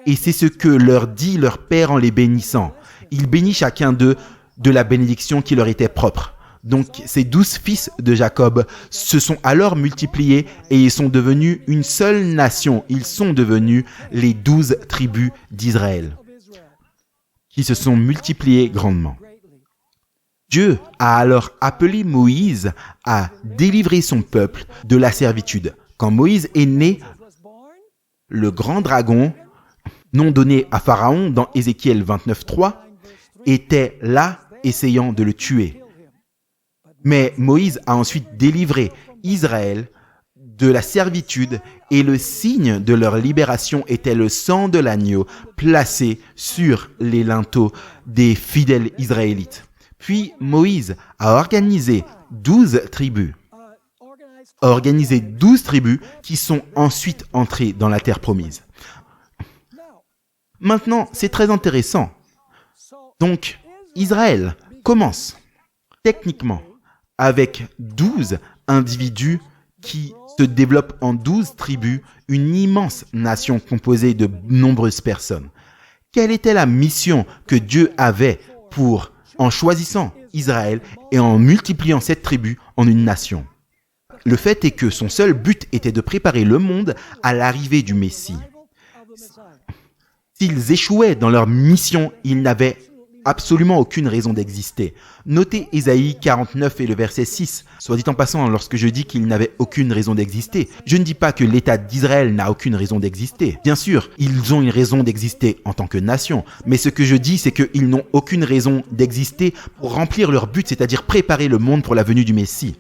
Et c'est ce que leur dit leur père en les bénissant. Il bénit chacun d'eux de la bénédiction qui leur était propre. Donc ces 12 fils de Jacob se sont alors multipliés et ils sont devenus une seule nation. Ils sont devenus les 12 tribus d'Israël qui se sont multipliées grandement. Dieu a alors appelé Moïse à délivrer son peuple de la servitude. Quand Moïse est né, le grand dragon, nom donné à Pharaon dans Ézéchiel 29.3, était là essayant de le tuer. Mais Moïse a ensuite délivré Israël de la servitude et le signe de leur libération était le sang de l'agneau placé sur les linteaux des fidèles israélites. Puis Moïse a organisé 12 tribus. Qui sont ensuite entrées dans la terre promise. Maintenant, c'est très intéressant. Donc, Israël commence techniquement avec 12 individus qui se développent en 12 tribus, une immense nation composée de nombreuses personnes. Quelle était la mission que Dieu avait en choisissant Israël et en multipliant cette tribu en une nation? Le fait est que son seul but était de préparer le monde à l'arrivée du Messie. S'ils échouaient dans leur mission, ils n'avaient absolument aucune raison d'exister. Notez Ésaïe 49 et le verset 6. Soit dit en passant, lorsque je dis qu'ils n'avaient aucune raison d'exister, je ne dis pas que l'État d'Israël n'a aucune raison d'exister. Bien sûr, ils ont une raison d'exister en tant que nation, mais ce que je dis, c'est qu'ils n'ont aucune raison d'exister pour remplir leur but, c'est-à-dire préparer le monde pour la venue du Messie.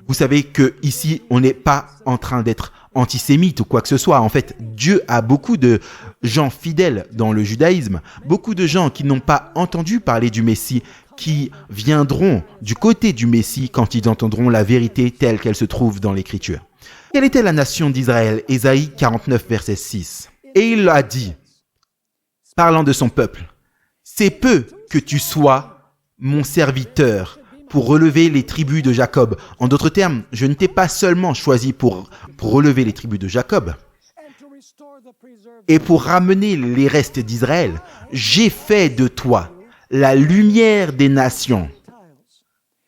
Vous savez que ici, on n'est pas en train d'être antisémite ou quoi que ce soit. En fait, Dieu a beaucoup de gens fidèles dans le judaïsme, beaucoup de gens qui n'ont pas entendu parler du Messie, qui viendront du côté du Messie quand ils entendront la vérité telle qu'elle se trouve dans l'Écriture. Quelle était la nation d'Israël? Ésaïe 49, verset 6. Et il a dit, parlant de son peuple, « C'est peu que tu sois mon serviteur, pour relever les tribus de Jacob. » En d'autres termes, je ne t'ai pas seulement choisi pour relever les tribus de Jacob et pour ramener les restes d'Israël. J'ai fait de toi la lumière des nations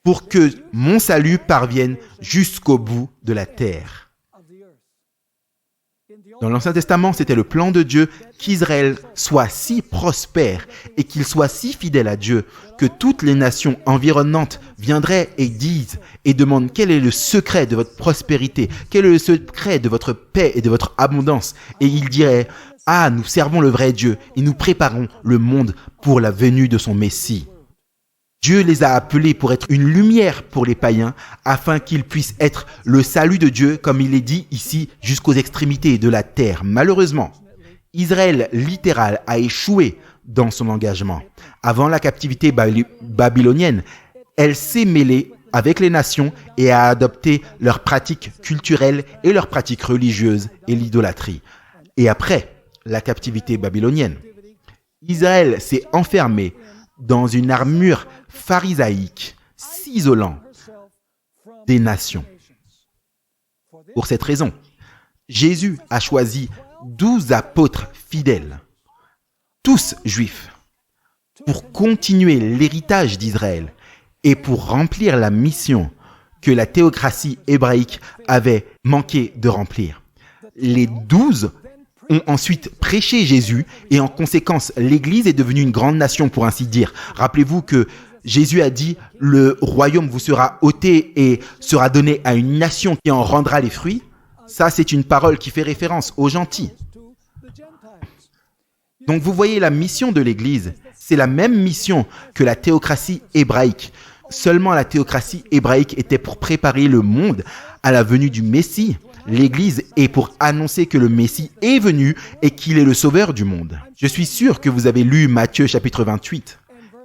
pour que mon salut parvienne jusqu'au bout de la terre. Dans l'Ancien Testament, c'était le plan de Dieu qu'Israël soit si prospère et qu'il soit si fidèle à Dieu que toutes les nations environnantes viendraient et disent et demandent quel est le secret de votre prospérité, quel est le secret de votre paix et de votre abondance. Et ils diraient, « Ah, nous servons le vrai Dieu et nous préparons le monde pour la venue de son Messie. » Dieu les a appelés pour être une lumière pour les païens, afin qu'ils puissent être le salut de Dieu, comme il est dit ici, jusqu'aux extrémités de la terre. Malheureusement, Israël littéral a échoué dans son engagement. Avant la captivité babylonienne, elle s'est mêlée avec les nations et a adopté leurs pratiques culturelles et leurs pratiques religieuses et l'idolâtrie. Et après la captivité babylonienne, Israël s'est enfermé dans une armure pharisaïque, s'isolant des nations. Pour cette raison, Jésus a choisi 12 apôtres fidèles, tous juifs, pour continuer l'héritage d'Israël et pour remplir la mission que la théocratie hébraïque avait manqué de remplir. Les 12 ont ensuite prêché Jésus et en conséquence, l'Église est devenue une grande nation pour ainsi dire. Rappelez-vous que Jésus a dit « Le royaume vous sera ôté et sera donné à une nation qui en rendra les fruits ». Ça, c'est une parole qui fait référence aux gentils. Donc vous voyez, la mission de l'Église, c'est la même mission que la théocratie hébraïque. Seulement la théocratie hébraïque était pour préparer le monde à la venue du Messie. L'Église est pour annoncer que le Messie est venu et qu'il est le sauveur du monde. Je suis sûr que vous avez lu Matthieu chapitre 28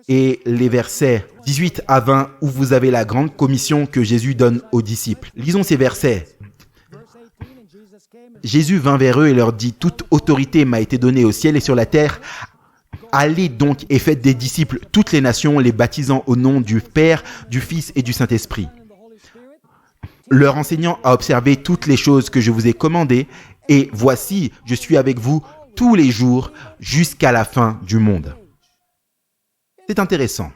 et les versets 18 à 20 où vous avez la grande commission que Jésus donne aux disciples. Lisons ces versets. Jésus vint vers eux et leur dit « Toute autorité m'a été donnée au ciel et sur la terre. Allez donc et faites des disciples toutes les nations, les baptisant au nom du Père, du Fils et du Saint-Esprit. Leur enseignant à observer toutes les choses que je vous ai commandées, et voici, je suis avec vous tous les jours jusqu'à la fin du monde. » C'est intéressant.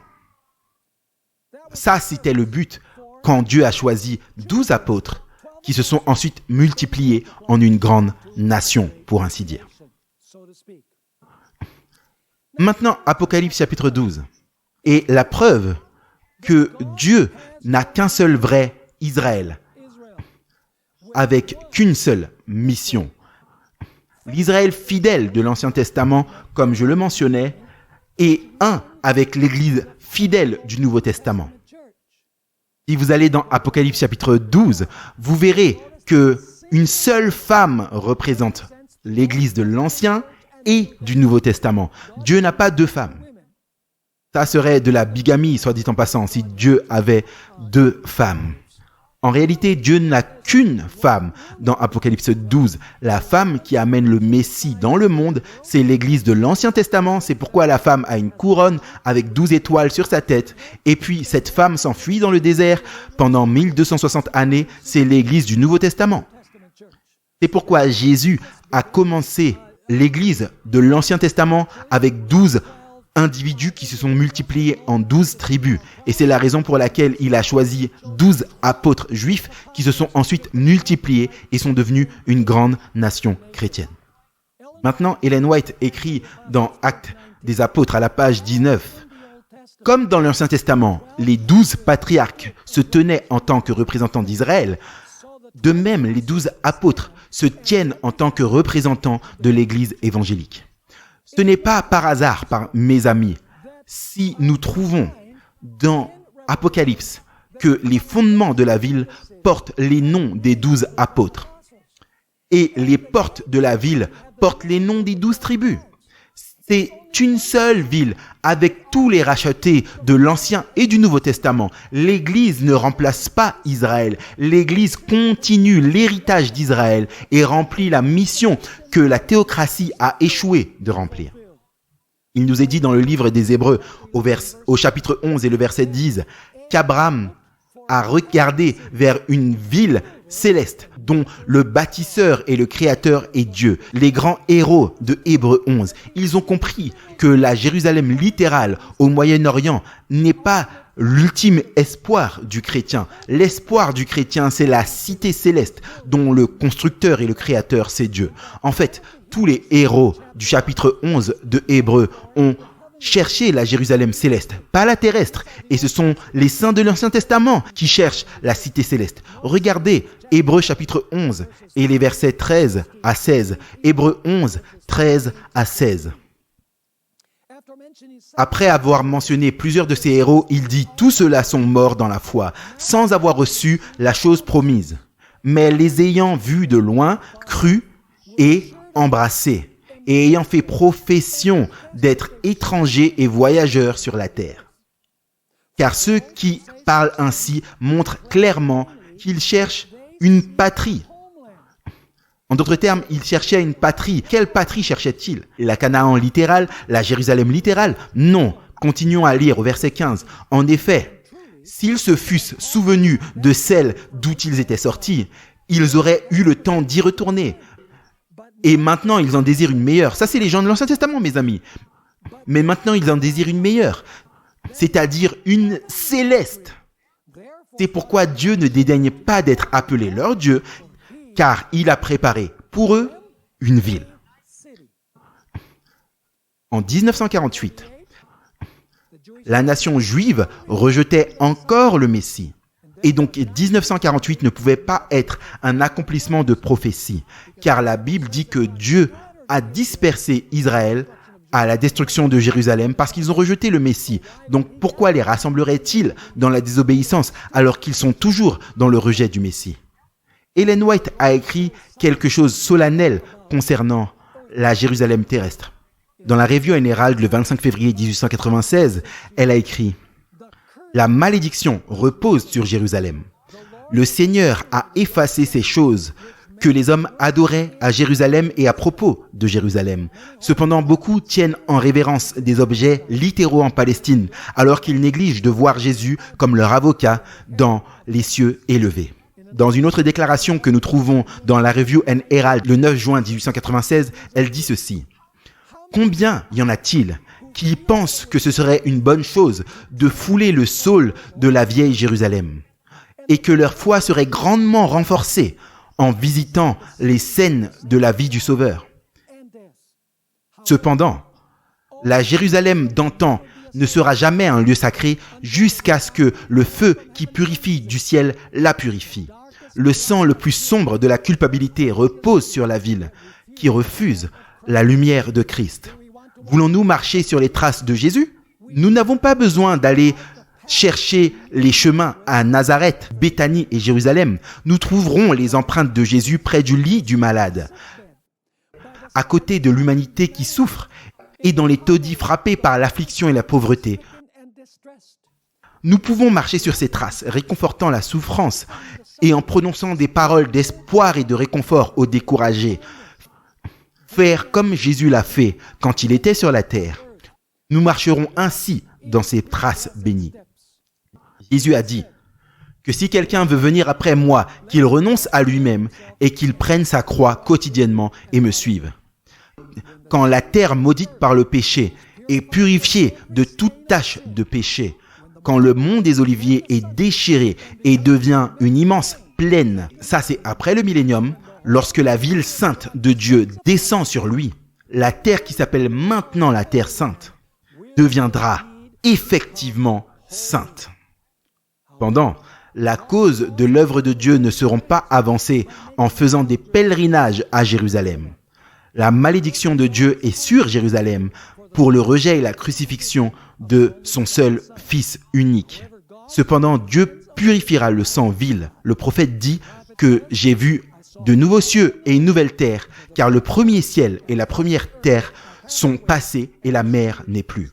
Ça, c'était le but quand Dieu a choisi 12 apôtres qui se sont ensuite multipliés en une grande nation, pour ainsi dire. Maintenant, Apocalypse chapitre 12 est la preuve que Dieu n'a qu'un seul vrai Israël, avec qu'une seule mission. L'Israël fidèle de l'Ancien Testament, comme je le mentionnais, est un avec l'Église fidèle du Nouveau Testament. Si vous allez dans Apocalypse chapitre 12, vous verrez qu'une seule femme représente l'Église de l'Ancien et du Nouveau Testament. Dieu n'a pas deux femmes. Ça serait de la bigamie, soit dit en passant, si Dieu avait deux femmes. En réalité, Dieu n'a qu'une femme dans Apocalypse 12. La femme qui amène le Messie dans le monde, c'est l'Église de l'Ancien Testament. C'est pourquoi la femme a une couronne avec 12 étoiles sur sa tête. Et puis, cette femme s'enfuit dans le désert pendant 1260 années. C'est l'Église du Nouveau Testament. C'est pourquoi Jésus a commencé l'Église de l'Ancien Testament avec 12 individus qui se sont multipliés en 12 tribus. Et c'est la raison pour laquelle il a choisi 12 apôtres juifs qui se sont ensuite multipliés et sont devenus une grande nation chrétienne. Maintenant, Ellen White écrit dans Actes des apôtres à la page 19. Comme dans l'Ancien Testament, les 12 patriarches se tenaient en tant que représentants d'Israël, de même les 12 apôtres se tiennent en tant que représentants de l'Église évangélique. Ce n'est pas par hasard, mes amis, si nous trouvons dans Apocalypse que les fondements de la ville portent les noms des 12 apôtres et les portes de la ville portent les noms des 12 tribus. C'est une seule ville avec tous les rachetés de l'Ancien et du Nouveau Testament. L'Église ne remplace pas Israël. L'Église continue l'héritage d'Israël et remplit la mission que la théocratie a échoué de remplir. Il nous est dit dans le livre des Hébreux, au chapitre 11 et le verset 10, qu'Abraham a regardé vers une ville céleste dont le bâtisseur et le créateur est Dieu. Les grands héros de Hébreux 11, ils ont compris que la Jérusalem littérale au Moyen-Orient n'est pas l'ultime espoir du chrétien. L'espoir du chrétien, c'est la cité céleste dont le constructeur et le créateur, c'est Dieu. En fait, tous les héros du chapitre 11 de Hébreux ont cherché la Jérusalem céleste, pas la terrestre. Et ce sont les saints de l'Ancien Testament qui cherchent la cité céleste. Regardez Hébreux chapitre 11 et les versets 13 à 16. Hébreux 11, 13 à 16. Après avoir mentionné plusieurs de ces héros, il dit « Tous ceux-là sont morts dans la foi, sans avoir reçu la chose promise. Mais les ayant vus de loin, crus et embrassés. Et ayant fait profession d'être étrangers et voyageurs sur la terre. Car ceux qui parlent ainsi montrent clairement qu'ils cherchent une patrie. » En d'autres termes, ils cherchaient une patrie. Quelle patrie cherchaient-ils? La Canaan littérale? La Jérusalem littérale? Non. Continuons à lire au verset 15. En effet, s'ils se fussent souvenus de celle d'où ils étaient sortis, ils auraient eu le temps d'y retourner. Et maintenant, ils en désirent une meilleure. Ça, c'est les gens de l'Ancien Testament, mes amis. Mais maintenant, ils en désirent une meilleure, c'est-à-dire une céleste. C'est pourquoi Dieu ne dédaigne pas d'être appelé leur Dieu, car il a préparé pour eux une ville. En 1948, la nation juive rejetait encore le Messie. Et donc 1948 ne pouvait pas être un accomplissement de prophétie, car la Bible dit que Dieu a dispersé Israël à la destruction de Jérusalem parce qu'ils ont rejeté le Messie. Donc pourquoi les rassemblerait-il dans la désobéissance alors qu'ils sont toujours dans le rejet du Messie? Ellen White a écrit quelque chose de solennel concernant la Jérusalem terrestre. Dans la Review and Herald le 25 février 1896, elle a écrit « La malédiction repose sur Jérusalem. Le Seigneur a effacé ces choses que les hommes adoraient à Jérusalem et à propos de Jérusalem. Cependant, beaucoup tiennent en révérence des objets littéraux en Palestine, alors qu'ils négligent de voir Jésus comme leur avocat dans les cieux élevés. » Dans une autre déclaration que nous trouvons dans la Review and Herald le 9 juin 1896, elle dit ceci. « Combien y en a-t-il qui pensent que ce serait une bonne chose de fouler le saule de la vieille Jérusalem et que leur foi serait grandement renforcée en visitant les scènes de la vie du Sauveur. Cependant, la Jérusalem d'antan ne sera jamais un lieu sacré jusqu'à ce que le feu qui purifie du ciel la purifie. Le sang le plus sombre de la culpabilité repose sur la ville qui refuse la lumière de Christ. Voulons-nous marcher sur les traces de Jésus? Nous n'avons pas besoin d'aller chercher les chemins à Nazareth, Béthanie et Jérusalem. Nous trouverons les empreintes de Jésus près du lit du malade, à côté de l'humanité qui souffre et dans les taudis frappés par l'affliction et la pauvreté. Nous pouvons marcher sur ces traces, réconfortant la souffrance et en prononçant des paroles d'espoir et de réconfort aux découragés. Faire comme Jésus l'a fait quand il était sur la terre. Nous marcherons ainsi dans ces traces bénies. Jésus a dit que si quelqu'un veut venir après moi, qu'il renonce à lui-même et qu'il prenne sa croix quotidiennement et me suive. Quand la terre maudite par le péché est purifiée de toute tache de péché, quand le mont des Oliviers est déchiré et devient une immense plaine, ça c'est après le millénium, lorsque la ville sainte de Dieu descend sur lui, la terre qui s'appelle maintenant la terre sainte deviendra effectivement sainte. Cependant, la cause de l'œuvre de Dieu ne seront pas avancées en faisant des pèlerinages à Jérusalem. La malédiction de Dieu est sur Jérusalem pour le rejet et la crucifixion de son seul Fils unique. Cependant, Dieu purifiera le sang vil. Le prophète dit que j'ai vu de nouveaux cieux et une nouvelle terre, car le premier ciel et la première terre sont passés et la mer n'est plus.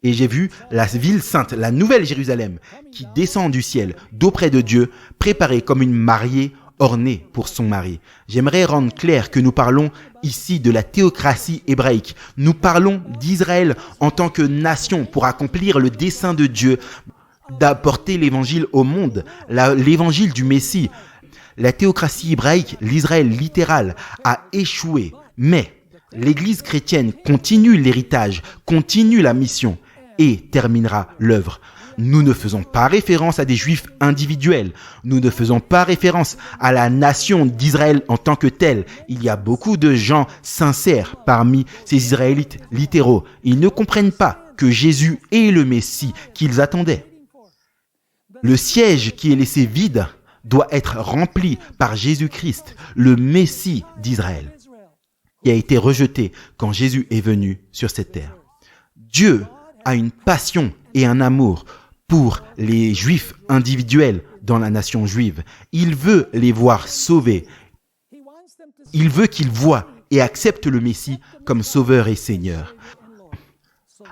Et j'ai vu la ville sainte, la nouvelle Jérusalem, qui descend du ciel d'auprès de Dieu, préparée comme une mariée ornée pour son mari. J'aimerais rendre clair que nous parlons ici de la théocratie hébraïque. Nous parlons d'Israël en tant que nation pour accomplir le dessein de Dieu d'apporter l'évangile au monde, l'évangile du Messie. La théocratie hébraïque, l'Israël littéral, a échoué. Mais l'Église chrétienne continue l'héritage, continue la mission et terminera l'œuvre. Nous ne faisons pas référence à des Juifs individuels. Nous ne faisons pas référence à la nation d'Israël en tant que telle. Il y a beaucoup de gens sincères parmi ces Israélites littéraux. Ils ne comprennent pas que Jésus est le Messie qu'ils attendaient. Le siège qui est laissé vide doit être rempli par Jésus-Christ, le Messie d'Israël, qui a été rejeté quand Jésus est venu sur cette terre. Dieu a une passion et un amour pour les Juifs individuels dans la nation juive. Il veut les voir sauvés. Il veut qu'ils voient et acceptent le Messie comme Sauveur et Seigneur,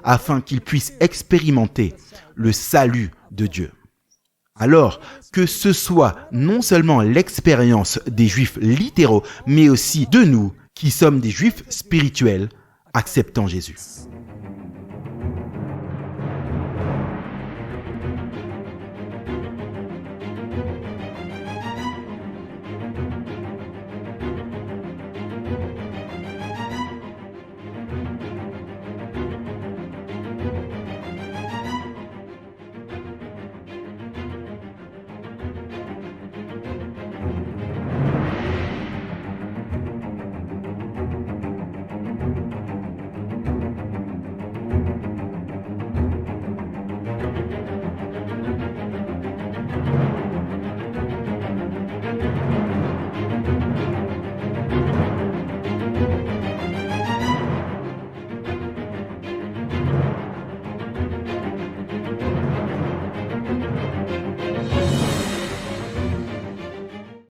afin qu'ils puissent expérimenter le salut de Dieu. Alors que ce soit non seulement l'expérience des Juifs littéraux, mais aussi de nous qui sommes des Juifs spirituels acceptant Jésus.